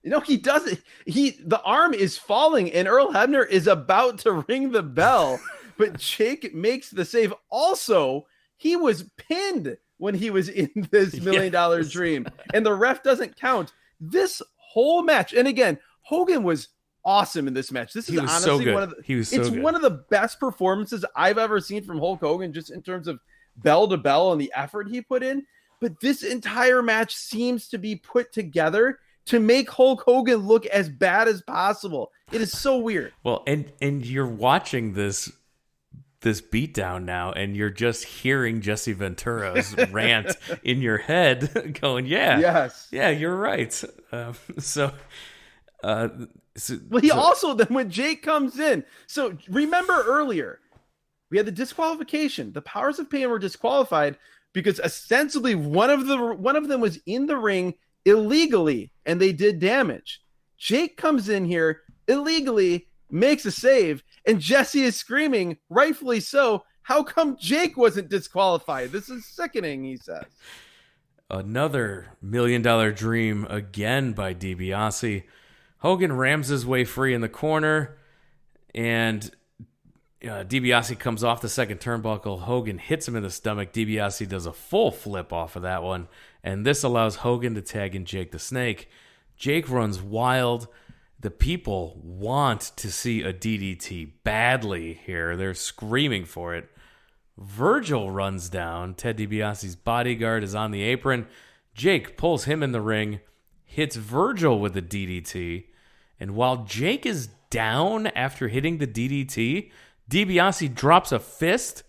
You know, he doesn't. The arm is falling, and Earl Hebner is about to ring the bell. but Jake makes the save. Also, he was pinned when he was in this $1 million dream, and the ref doesn't count this whole match. And again, Hogan was awesome in this match. This is honestly one of the best performances I've ever seen from Hulk Hogan, just in terms of bell to bell and the effort he put in. But this entire match seems to be put together to make Hulk Hogan look as bad as possible. It is so weird. Well, and you're watching this beatdown now, and you're just hearing Jesse Ventura's rant in your head going, yeah, you're right. Well, also, then when Jake comes in, so remember earlier, we had the disqualification. The Powers of Pain were disqualified because ostensibly one of them was in the ring illegally, and they did damage. Jake comes in here illegally, makes a save, and Jesse is screaming, rightfully so, how come Jake wasn't disqualified? This is sickening, he says. Another $1 million dream again by DiBiase. Hogan rams his way free in the corner, and DiBiase comes off the second turnbuckle. Hogan hits him in the stomach. DiBiase does a full flip off of that one, and this allows Hogan to tag in Jake the Snake. Jake runs wild. The people want to see a DDT badly here. They're screaming for it. Virgil runs down. Ted DiBiase's bodyguard is on the apron. Jake pulls him in the ring, hits Virgil with a DDT, and while Jake is down after hitting the DDT, DiBiase drops a fist,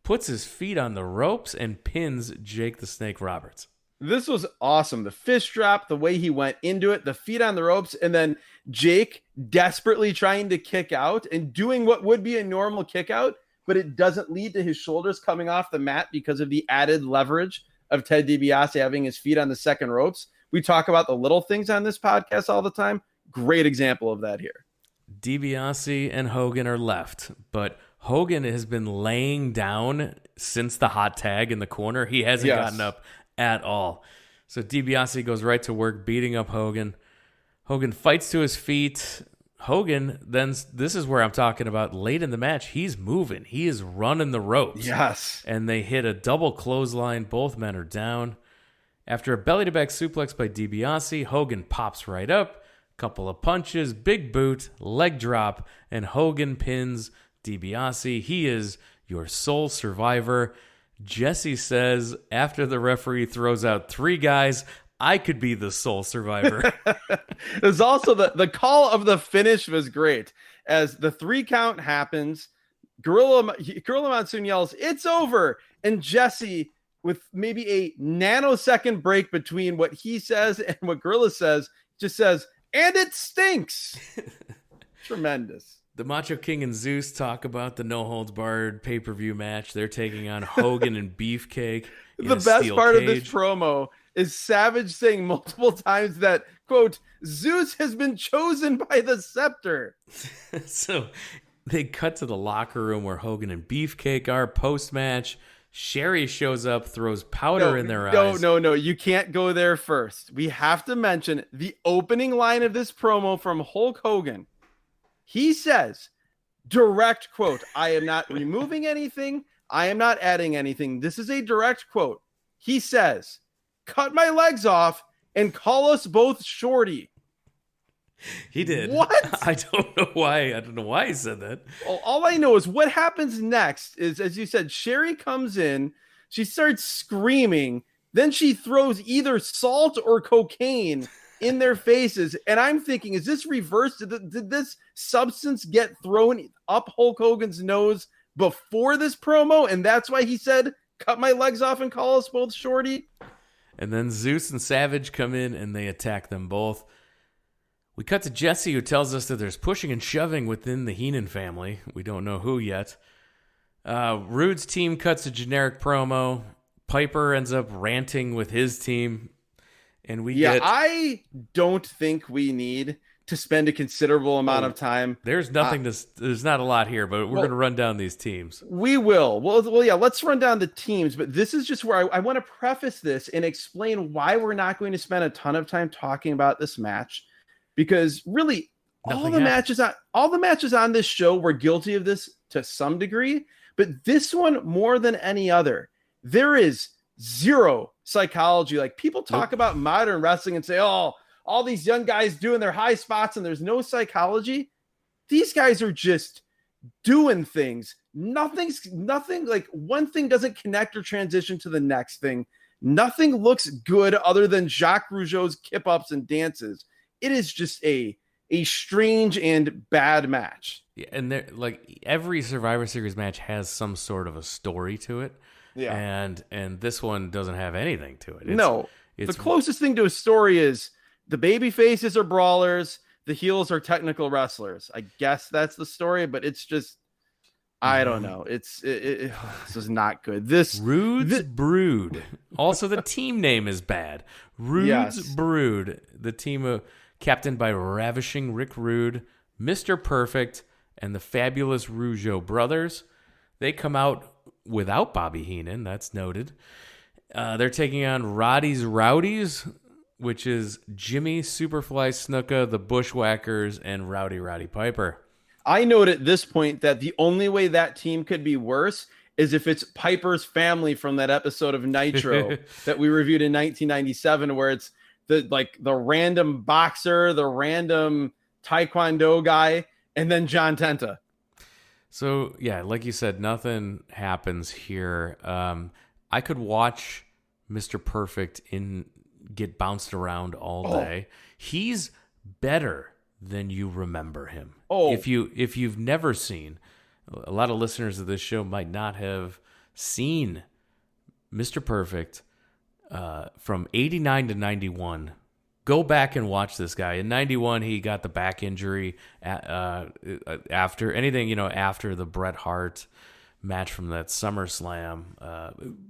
puts his feet on the ropes, and pins Jake the Snake Roberts. This was awesome. The fist drop, the way he went into it, the feet on the ropes, and then Jake desperately trying to kick out and doing what would be a normal kick out, but it doesn't lead to his shoulders coming off the mat because of the added leverage of Ted DiBiase having his feet on the second ropes. We talk about the little things on this podcast all the time. Great example of that here. DiBiase and Hogan are left, but Hogan has been laying down since the hot tag in the corner. He hasn't gotten up at all. So DiBiase goes right to work beating up Hogan. Hogan fights to his feet. Hogan, then this is where I'm talking about late in the match. He's moving. He is running the ropes. Yes. And they hit a double clothesline. Both men are down. After a belly-to-back suplex by DiBiase, Hogan pops right up. Couple of punches, big boot, leg drop, and Hogan pins DiBiase. He is your sole survivor. Jesse says after the referee throws out 3 guys, I could be the sole survivor. There's also the call of the finish was great. As the 3 count happens, Gorilla Monsoon yells, "It's over!" And Jesse, with maybe a nanosecond break between what he says and what Gorilla says, just says, "And it stinks." Tremendous. The Macho King and Zeus talk about the no-holds-barred pay-per-view match. They're taking on Hogan and Beefcake. The best part of this promo is Savage saying multiple times that, quote, "Zeus has been chosen by the scepter." So they cut to the locker room where Hogan and Beefcake are post-match. Sherry shows up, throws powder in their eyes. No. You can't go there first. We have to mention the opening line of this promo from Hulk Hogan. He says, direct quote, "I am not removing anything. I am not adding anything." This is a direct quote. He says, "Cut my legs off and call us both shorty." He did. What? I don't know why. I don't know why he said that. Well, all I know is what happens next is, as you said, Sherry comes in. She starts screaming. Then she throws either salt or cocaine in their faces. And I'm thinking, is this reversed? Did this substance get thrown up Hulk Hogan's nose before this promo? And that's why he said, "Cut my legs off and call us both shorty." And then Zeus and Savage come in and they attack them both. We cut to Jesse, who tells us that there's pushing and shoving within the Heenan family. We don't know who yet. Rude's team cuts a generic promo. Piper ends up ranting with his team. And I don't think we need to spend a considerable amount of time. There's there's not a lot here, but we're going to run down these teams. We will. Well, yeah, let's run down the teams, but this is just where I want to preface this and explain why we're not going to spend a ton of time talking about this match, because really all the matches on this show were guilty of this to some degree, but this one more than any other, there is zero psychology. Like people talk about modern wrestling and say, oh, all these young guys doing their high spots and there's no psychology. These guys are just doing things. Nothing like one thing doesn't connect or transition to the next thing. Nothing looks good other than Jacques Rougeau's kip ups and dances. It is just a strange and bad match. Yeah, and like every Survivor Series match has some sort of a story to it. Yeah. And this one doesn't have anything to it. The closest thing to a story is the baby faces are brawlers, the heels are technical wrestlers. I guess that's the story, but it's just, I don't know. This is not good. Rude's Brood. Also, the team name is bad. Rude's Brood. The team captained by Ravishing Rick Rude, Mr. Perfect, and the Fabulous Rougeau brothers. They come out without Bobby Heenan. That's noted. They're taking on Rowdies, which is Jimmy, Superfly Snuka, the Bushwhackers, and Roddy Piper. I note at this point that the only way that team could be worse is if it's Piper's family from that episode of Nitro that we reviewed in 1997, where it's the random boxer, the random Taekwondo guy, and then John Tenta. So, yeah, like you said, nothing happens here. I could watch Mr. Perfect get bounced around all day. He's better than you remember him. If you've never seen, a lot of listeners of this show might not have seen Mr. Perfect from 89 to 91. Go back and watch this guy. In 91, he got the back injury after the Bret Hart match from that SummerSlam.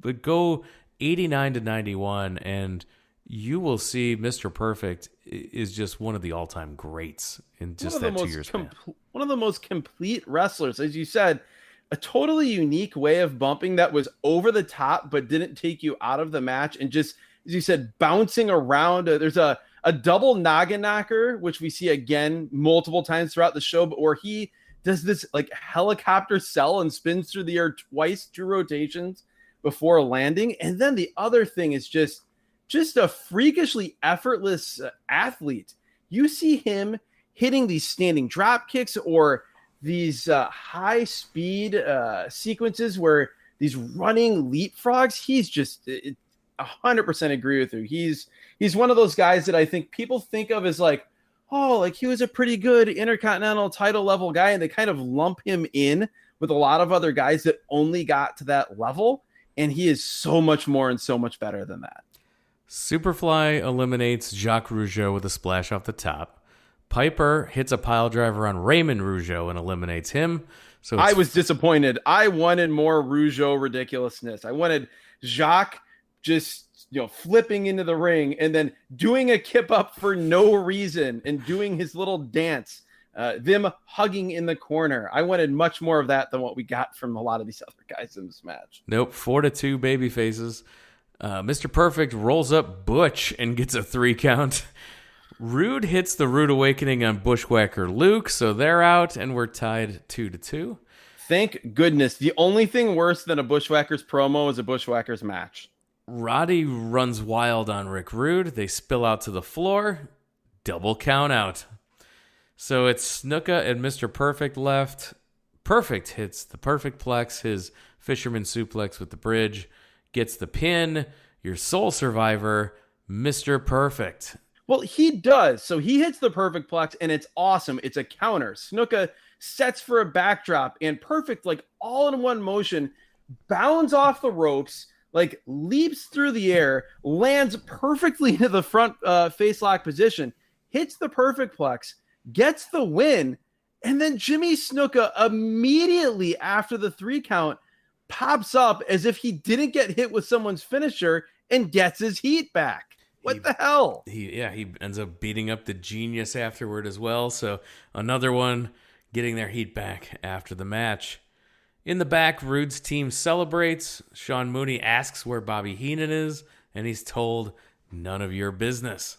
But go 89 to 91, and you will see Mr. Perfect is just one of the all-time greats in just that 2 years span. One of the most complete wrestlers. As you said, a totally unique way of bumping that was over the top but didn't take you out of the match, and just, as you said, bouncing around. There's a double noggin knocker, which we see again multiple times throughout the show, but where he does this like helicopter sell and spins through the air twice, 2 rotations before landing. And then the other thing is just a freakishly effortless athlete. You see him hitting these standing drop kicks or these high speed sequences where these running leapfrogs. He's just 100% agree with you. He's one of those guys that I think people think of as like, oh, like he was a pretty good Intercontinental title level guy, and they kind of lump him in with a lot of other guys that only got to that level, and he is so much more and so much better than that. Superfly eliminates Jacques Rougeau with a splash off the top. Piper hits a pile driver on Raymond Rougeau and eliminates him. So I was disappointed. I wanted more Rougeau ridiculousness. I wanted Jacques just flipping into the ring and then doing a kip up for no reason and doing his little dance, them hugging in the corner. I wanted much more of that than what we got from a lot of these other guys in this match. Nope. 4-2 baby faces. Mr. Perfect rolls up Butch and gets a 3 count. Rude hits the Rude Awakening on Bushwhacker Luke, so they're out, and we're tied 2-2. Thank goodness. The only thing worse than a Bushwhackers promo is a Bushwhackers match. Roddy runs wild on Rick Rude. They spill out to the floor. Double count out. So it's Snuka and Mr. Perfect left. Perfect hits the Perfect Plex, his Fisherman Suplex with the bridge. Gets the pin. Your sole survivor, Mr. Perfect. Well, he does. So he hits the Perfect Plex, and it's awesome. It's a counter. Snuka sets for a backdrop, and Perfect, like all in one motion, bounds off the ropes, like leaps through the air, lands perfectly into the front face lock position, hits the Perfect Plex, gets the win, and then Jimmy Snuka immediately after the 3 count pops up as if he didn't get hit with someone's finisher and gets his heat back. What the hell? He ends up beating up the Genius afterward as well. So another one getting their heat back after the match. In the back, Rude's team celebrates. Sean Mooney asks where Bobby Heenan is, and he's told, none of your business.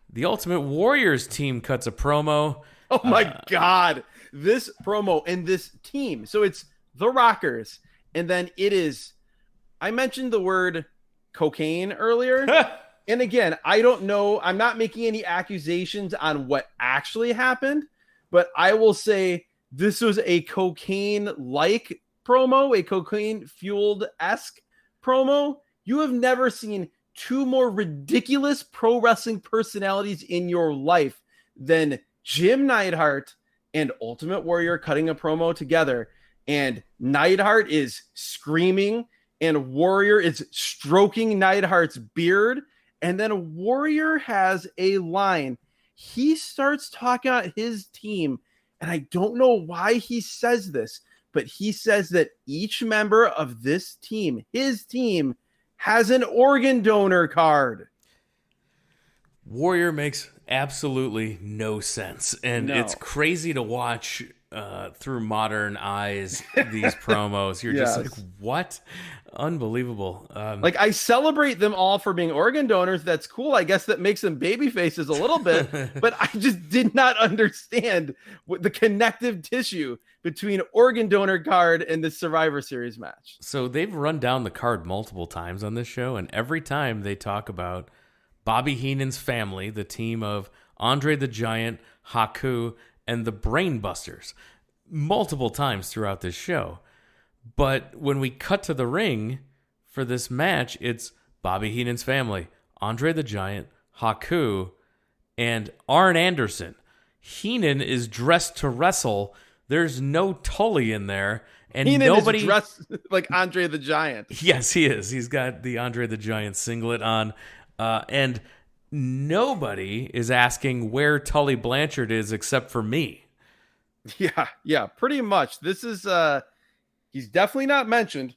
The Ultimate Warriors team cuts a promo. Oh my God. this promo and this team. So it's the Rockers, and then it is, I mentioned the word cocaine earlier. And again, I don't know. I'm not making any accusations on what actually happened, but I will say this was a cocaine-like promo, a cocaine-fueled-esque promo. You have never seen two more ridiculous pro wrestling personalities in your life than Jim Neidhart and Ultimate Warrior cutting a promo together. And Neidhart is screaming, and Warrior is stroking Neidhart's beard. And then Warrior has a line. He starts talking about his team, and I don't know why he says this, but he says that each member of this team, his team, has an organ donor card. Warrior makes absolutely no sense, and it's crazy to watch through modern eyes these promos. You're just like, what? Unbelievable. Like, I celebrate them all for being organ donors. That's cool. I guess that makes them baby faces a little bit, but I just did not understand the connective tissue between organ donor card and the Survivor Series match. So they've run down the card multiple times on this show, and every time they talk about Bobby Heenan's family, the team of Andre the Giant, Haku, and the Brainbusters, multiple times throughout this show. But when we cut to the ring for this match, it's Bobby Heenan's family, Andre the Giant, Haku, and Arn Anderson. Heenan is dressed to wrestle. There's no Tully in there. And Heenan nobody is dressed like Andre the Giant. Yes, he is. He's got the Andre the Giant singlet on. And nobody is asking where Tully Blanchard is except for me. Yeah, pretty much. This is he's definitely not mentioned.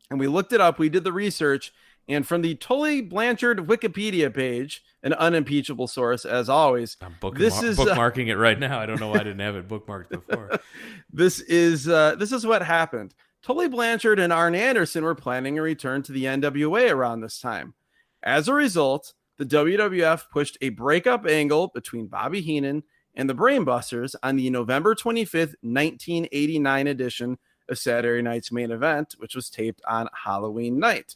And we looked it up, we did the research, and from the Tully Blanchard Wikipedia page, an unimpeachable source as always. I'm bookmarking it right now. I don't know why I didn't have it bookmarked before. This is what happened. Tully Blanchard and Arn Anderson were planning a return to the NWA around this time. As a result, the WWF pushed a breakup angle between Bobby Heenan and the Brainbusters on the November 25th, 1989 edition of Saturday Night's Main Event, which was taped on Halloween night.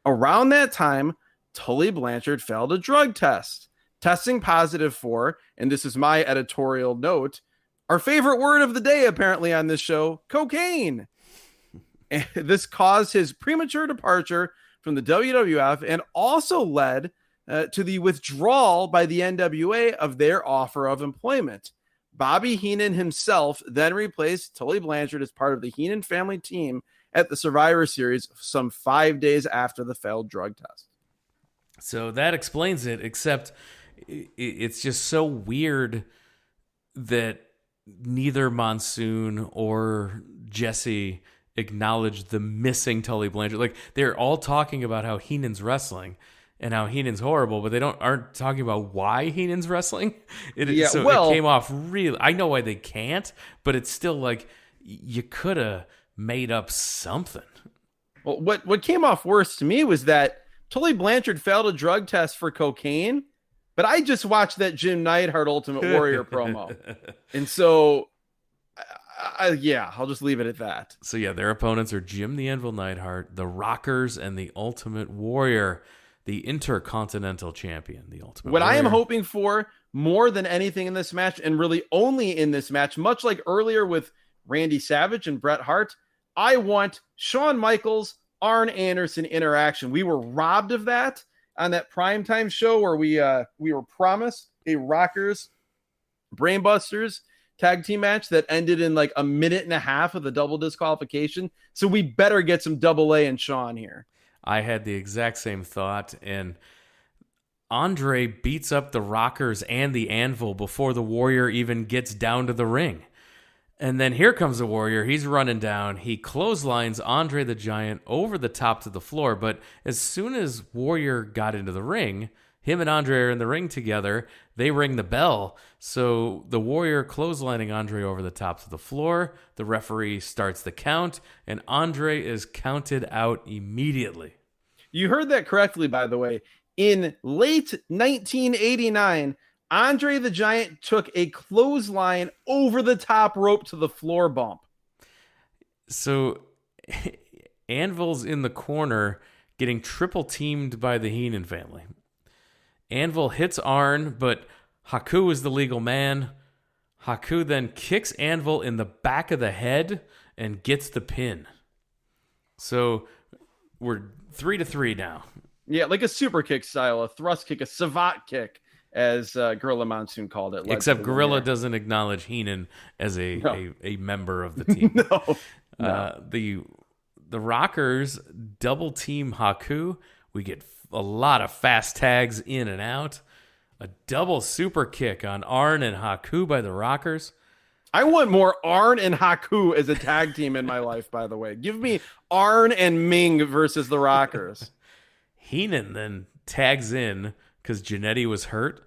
Around that time, Tully Blanchard failed a drug test, testing positive for, and this is my editorial note, our favorite word of the day apparently on this show, cocaine. And this caused his premature departure from the WWF and also led to the withdrawal by the NWA of their offer of employment. Bobby Heenan himself then replaced Tully Blanchard as part of the Heenan family team at the Survivor Series some 5 days after the failed drug test. So that explains it, except it's just so weird that neither Monsoon or Jesse acknowledged the missing Tully Blanchard. Like, they're all talking about how Heenan's wrestling and how Heenan's horrible, but they aren't talking about why Heenan's wrestling. It came off really. I know why they can't, but it's still like you could have made up something. Well, what came off worse to me was that Tully Blanchard failed a drug test for cocaine, but I just watched that Jim Neidhart Ultimate Warrior promo, and so I'll just leave it at that. So yeah, their opponents are Jim the Anvil Neidhart, the Rockers, and the Ultimate Warrior, the Intercontinental Champion, the Ultimate Warrior. I am hoping for more than anything in this match, and really only in this match, much like earlier with Randy Savage and Bret Hart, I want Shawn Michaels, Arn Anderson interaction. We were robbed of that on that primetime show where we were promised a Rockers Brainbusters tag team match that ended in like a minute and a half of the double disqualification. So we better get some double A and Shawn here. I had the exact same thought, and Andre beats up the Rockers and the Anvil before the Warrior even gets down to the ring. And then here comes the Warrior. He's running down. He clotheslines Andre the Giant over the top to the floor. But as soon as Warrior got into the ring, him and Andre are in the ring together. They ring the bell. So the Warrior clotheslining Andre over the top to the floor. The referee starts the count, and Andre is counted out immediately. You heard that correctly, by the way. In late 1989, Andre the Giant took a clothesline over the top rope to the floor bump. So Anvil's in the corner getting triple teamed by the Heenan family. Anvil hits Arn, but Haku is the legal man. Haku then kicks Anvil in the back of the head and gets the pin. So we're 3-3 now. Yeah, like a super kick style, a thrust kick, a savate kick, as Gorilla Monsoon called it. Except Gorilla doesn't acknowledge Heenan as a member of the team. No. The Rockers double team Haku. We get a lot of fast tags in and out. A double super kick on Arn and Haku by the Rockers. I want more Arn and Haku as a tag team in my life, by the way. Give me Arn and Ming versus the Rockers. Heenan then tags in because Jannetty was hurt,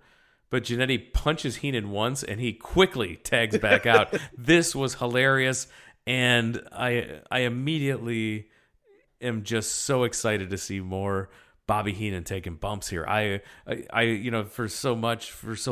but Jannetty punches Heenan once and he quickly tags back out. This was hilarious, and I immediately am just so excited to see more Bobby Heenan taking bumps here. I for so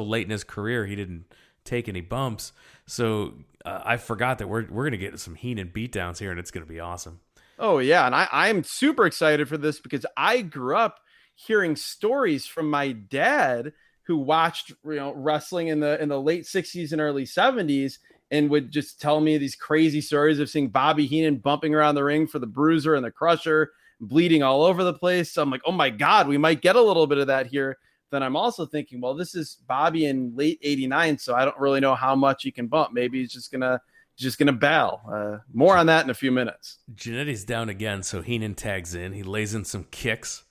late in his career, he didn't take any bumps. So I forgot that we're going to get some Heenan beatdowns here, and it's going to be awesome. Oh, yeah. And I'm super excited for this because I grew up hearing stories from my dad who watched wrestling in the late 60s and early 70s and would just tell me these crazy stories of seeing Bobby Heenan bumping around the ring for the Bruiser and the Crusher, bleeding all over the place. So I'm like, oh my God, we might get a little bit of that here. Then I'm also thinking, well, this is Bobby in late 89, so I don't really know how much he can bump. Maybe he's just gonna bail. More on that in a few minutes. Jannetty's down again, so Heenan tags in. He lays in some kicks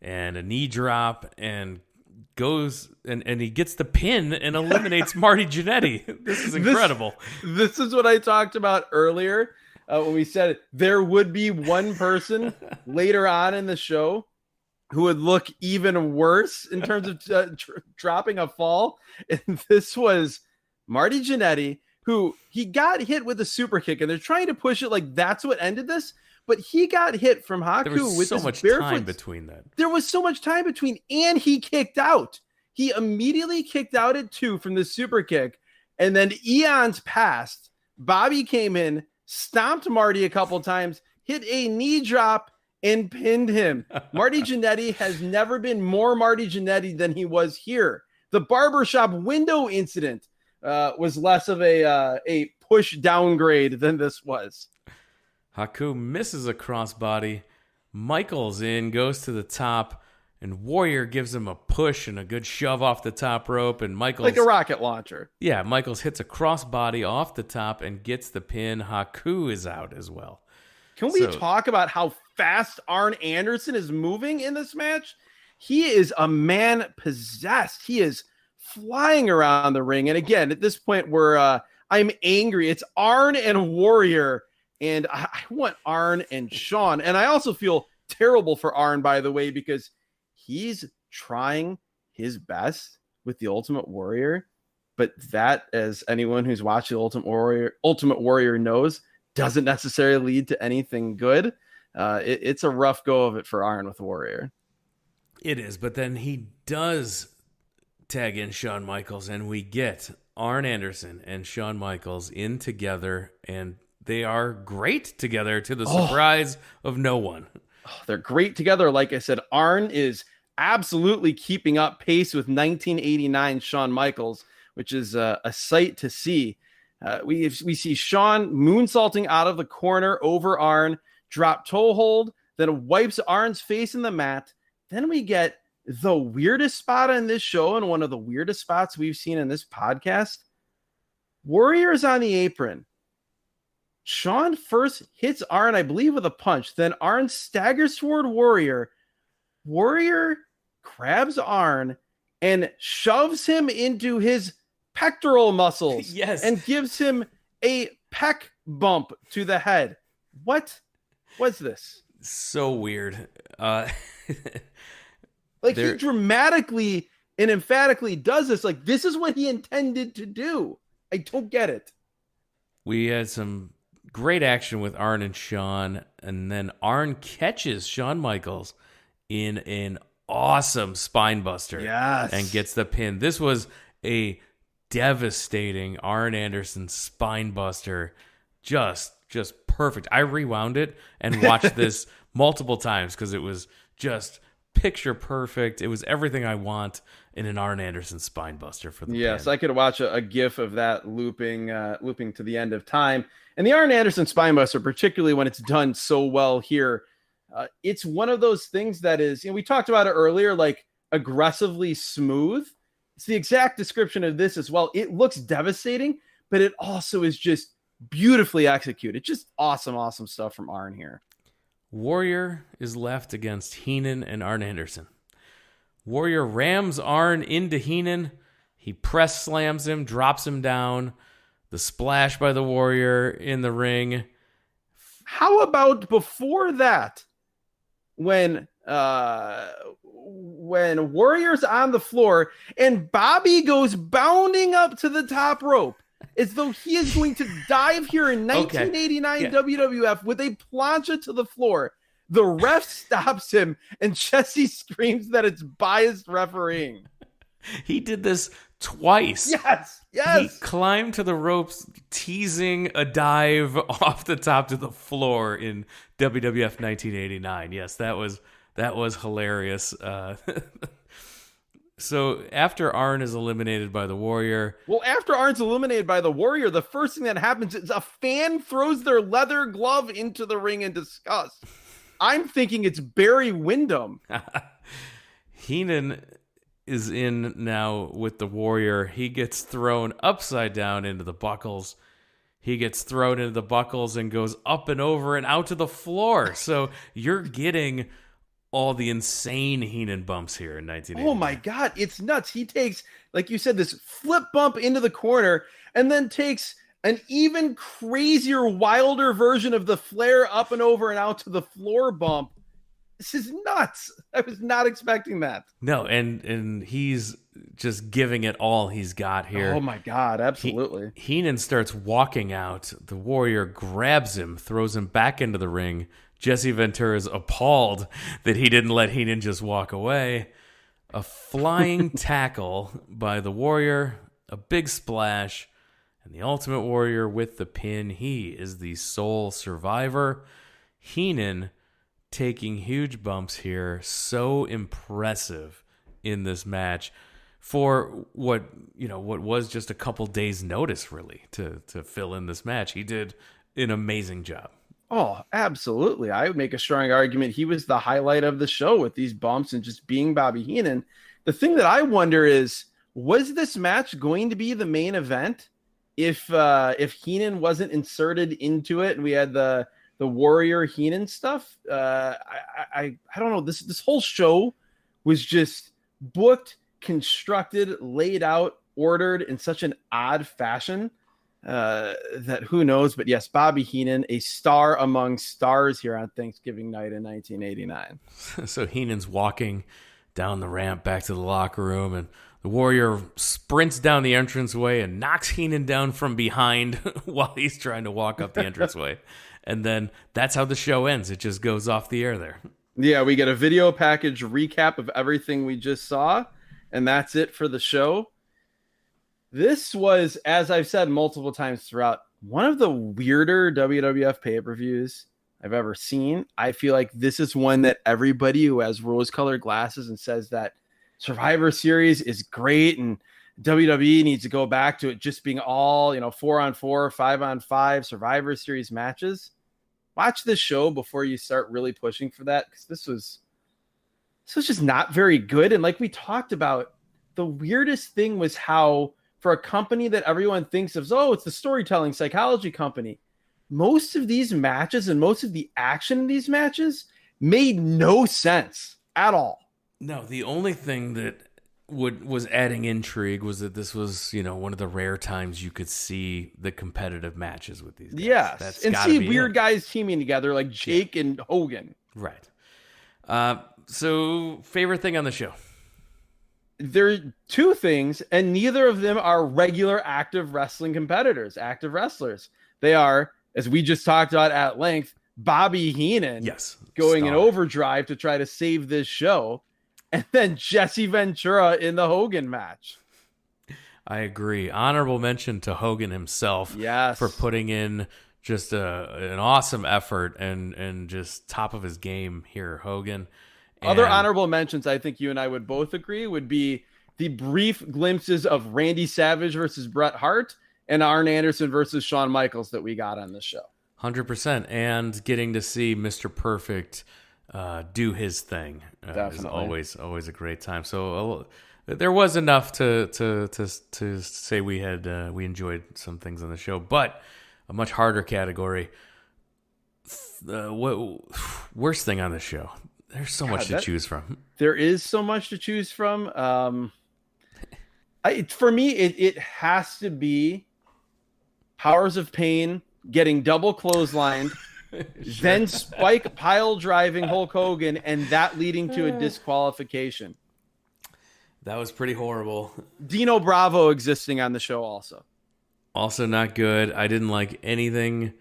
and a knee drop and goes and he gets the pin and eliminates Marty Jannetty. This is incredible. This is what I talked about earlier when we said there would be one person later on in the show who would look even worse in terms of dropping a fall. And this was Marty Jannetty, who he got hit with a super kick, and they're trying to push it like that's what ended this. But he got hit from Haku. There was with so much time between that. There was so much time between, and he kicked out. He immediately kicked out at 2 from the super kick, and then eons passed. Bobby came in, stomped Marty a couple times, hit a knee drop, and pinned him. Marty Jannetty has never been more Marty Jannetty than he was here. The barbershop window incident was less of a push downgrade than this was. Haku misses a crossbody. Michaels goes to the top, and Warrior gives him a push and a good shove off the top rope. And Michaels, like a rocket launcher. Yeah, Michaels hits a crossbody off the top and gets the pin. Haku is out as well. Can we talk about how fast Arn Anderson is moving in this match? He is a man possessed. He is flying around the ring. And again, at this point, I'm angry. It's Arn and Warrior, and I want Arn and Sean. And I also feel terrible for Arn, by the way, because he's trying his best with the Ultimate Warrior. But that, as anyone who's watched the Ultimate Warrior knows, doesn't necessarily lead to anything good. It's a rough go of it for Arn with Warrior. It is, but then he does tag in Shawn Michaels, and we get Arn Anderson and Shawn Michaels in together, and they are great together to the surprise of no one. They're great together. Like I said, Arn is absolutely keeping up pace with 1989 Shawn Michaels, which is a sight to see. We see Shawn moonsaulting out of the corner over Arn, drop toe hold, then wipes Arn's face in the mat. Then we get the weirdest spot on this show and one of the weirdest spots we've seen in this podcast. Warrior is on the apron. Shawn first hits Arn, I believe, with a punch. Then Arn staggers toward Warrior. Warrior grabs Arn and shoves him into his pectoral muscles. Yes. And gives him a pec bump to the head. What was this? So weird. He dramatically and emphatically does this. Like, this is what he intended to do. I don't get it. We had some great action with Arn and Shawn, and then Arn catches Shawn Michaels in an awesome spine buster. Yes. And gets the pin. This was a devastating Arn Anderson spine buster. Just perfect. I rewound it and watched this multiple times because it was just picture perfect. It was everything I want in an Arn Anderson spine buster for the Yes, pin. I could watch a GIF of that looping to the end of time. And the Arn Anderson spine buster, particularly when it's done so well here, it's one of those things that is, we talked about it earlier, like aggressively smooth. It's the exact description of this as well. It looks devastating, but it also is just beautifully executed. Just awesome stuff from Arn here. Warrior is left against Heenan and Arn Anderson. Warrior rams Arn into Heenan. He press slams him, drops him down. The splash by the Warrior in the ring. How about before that, when Warrior's on the floor and Bobby goes bounding up to the top rope as though he is going to dive here in 1989 WWF with a plancha to the floor. The ref stops him and Jesse screams that it's biased refereeing. He did this twice. Yes. He climbed to the ropes, teasing a dive off the top to the floor in WWF 1989. Yes, that was hilarious. So after Arn is eliminated by the Warrior. Well, after Arn's eliminated by the Warrior, the first thing that happens is a fan throws their leather glove into the ring in disgust. I'm thinking it's Barry Windham. Heenan is in now with the Warrior. He gets thrown upside down into the buckles. He gets thrown into the buckles and goes up and over and out to the floor. So you're getting all the insane Heenan bumps here in 1980. Oh my God, it's nuts. He takes, like you said, this flip bump into the corner and then takes an even crazier, wilder version of the flare up and over and out to the floor bump. This is nuts. I was not expecting that. No, and he's just giving it all he's got here. Oh my God, absolutely. Heenan starts walking out. The Warrior grabs him, throws him back into the ring. Jesse Ventura is appalled that he didn't let Heenan just walk away. A flying tackle by the Warrior, a big splash, and the Ultimate Warrior with the pin. He is the sole survivor. Heenan taking huge bumps here. So impressive in this match for what was just a couple days notice really to fill in this match. He did an amazing job. Oh, absolutely. I would make a strong argument he was the highlight of the show with these bumps and just being Bobby Heenan. The thing that I wonder is, was this match going to be the main event if Heenan wasn't inserted into it and we had the Warrior Heenan stuff? I don't know. This whole show was just booked, constructed, laid out, ordered in such an odd fashion. That who knows, but yes, Bobby Heenan, a star among stars here on Thanksgiving night in 1989. So Heenan's walking down the ramp back to the locker room, and the Warrior sprints down the entranceway and knocks Heenan down from behind while he's trying to walk up the entranceway. And then that's how the show ends. It just goes off the air there. Yeah, we get a video package recap of everything we just saw, and that's it for the show. This was, as I've said multiple times throughout, one of the weirder WWF pay-per-views I've ever seen. I feel like this is one that everybody who has rose-colored glasses and says that Survivor Series is great and WWE needs to go back to it just being all, 4-on-4, 5-on-5 Survivor Series matches. Watch this show before you start really pushing for that, because this was just not very good. And like we talked about, the weirdest thing was how, for a company that everyone thinks of, it's the storytelling psychology company, most of these matches and most of the action in these matches made no sense at all. No, the only thing that was adding intrigue was that this was, one of the rare times you could see the competitive matches with these guys. Yes, and see weird guys teaming together like Jake and Hogan. Right. So, favorite thing on the show? There are two things, and neither of them are regular active wrestling competitors, active wrestlers. They are, as we just talked about at length, Bobby Heenan going in overdrive to try to save this show, and then Jesse Ventura in the Hogan match. I agree. Honorable mention to Hogan himself Yes. for putting in just an awesome effort and just top of his game here, Hogan. Other honorable mentions, I think you and I would both agree, would be the brief glimpses of Randy Savage versus Bret Hart and Arn Anderson versus Shawn Michaels that we got on this show. 100%. And getting to see Mr. Perfect do his thing is always a great time. So there was enough to say we enjoyed some things on the show, but a much harder category. Worst thing on the show. There's so much to choose from. There is so much to choose from. For me, it has to be Powers of Pain getting double clotheslined, then Spike pile driving Hulk Hogan, and that leading to a disqualification. That was pretty horrible. Dino Bravo existing on the show also. Also not good. I didn't like anything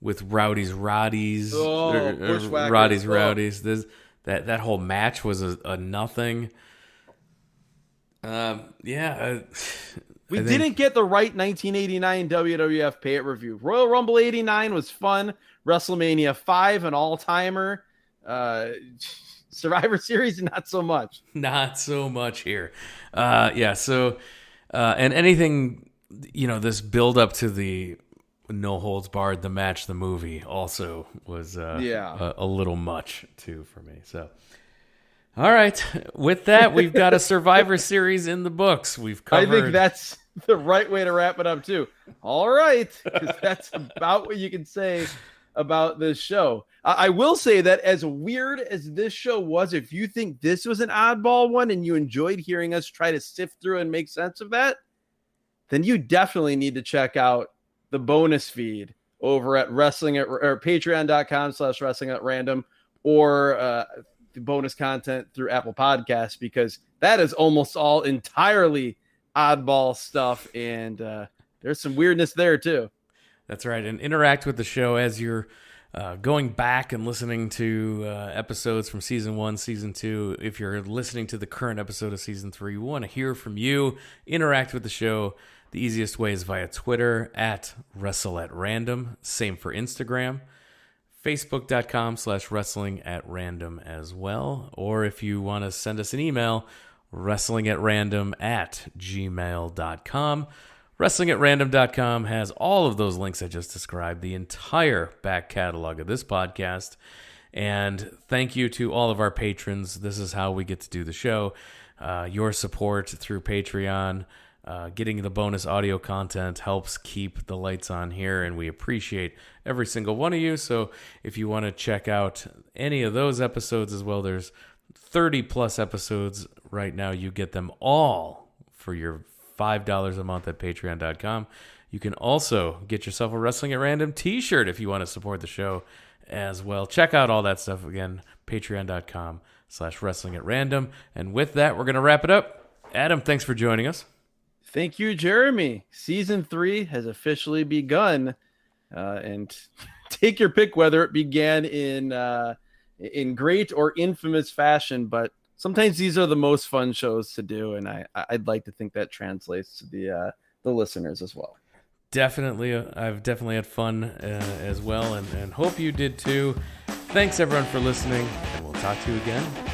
with Rowdies. Rowdies. That whole match was a nothing. We didn't get the right 1989 WWF pay-per-view. Royal Rumble 89 was fun. WrestleMania 5, an all-timer. Survivor Series, not so much. Not so much here. And anything, this build up to the No Holds Barred, the match, the movie also was a little much too for me. So, all right. With that, we've got a Survivor Series in the books. We've covered. I think that's the right way to wrap it up too. All right, because that's about what you can say about this show. I will say that as weird as this show was, if you think this was an oddball one and you enjoyed hearing us try to sift through and make sense of that, then you definitely need to check out the bonus feed over at patreon.com/wrestling@random or the bonus content through Apple Podcasts, because that is almost all entirely oddball stuff. And there's some weirdness there too. That's right. And interact with the show as you're going back and listening to episodes from season 1, season 2. If you're listening to the current episode of season 3, we want to hear from you. Interact with the show. The easiest way is via Twitter at WrestleAtRandom. Same for Instagram. Facebook.com/WrestlingAtRandom as well. Or if you want to send us an email, WrestlingAtRandom@gmail.com. WrestlingAtRandom.com has all of those links I just described, the entire back catalog of this podcast. And thank you to all of our patrons. This is how we get to do the show. Your support through Patreon, getting the bonus audio content helps keep the lights on here, and we appreciate every single one of you. So if you want to check out any of those episodes as well, there's 30 plus episodes right now. You get them all for your $5 a month at patreon.com. You can also get yourself a Wrestling at Random t-shirt if you want to support the show as well. Check out all that stuff again, patreon.com/wrestling at random. And with that, we're going to wrap it up. Adam, thanks for joining us. Thank you, Jeremy. Season 3 has officially begun, and take your pick whether it began in great or infamous fashion, but sometimes these are the most fun shows to do, and I'd like to think that translates to the listeners as well. Definitely. I've definitely had fun as well, and hope you did too. Thanks, everyone, for listening, and we'll talk to you again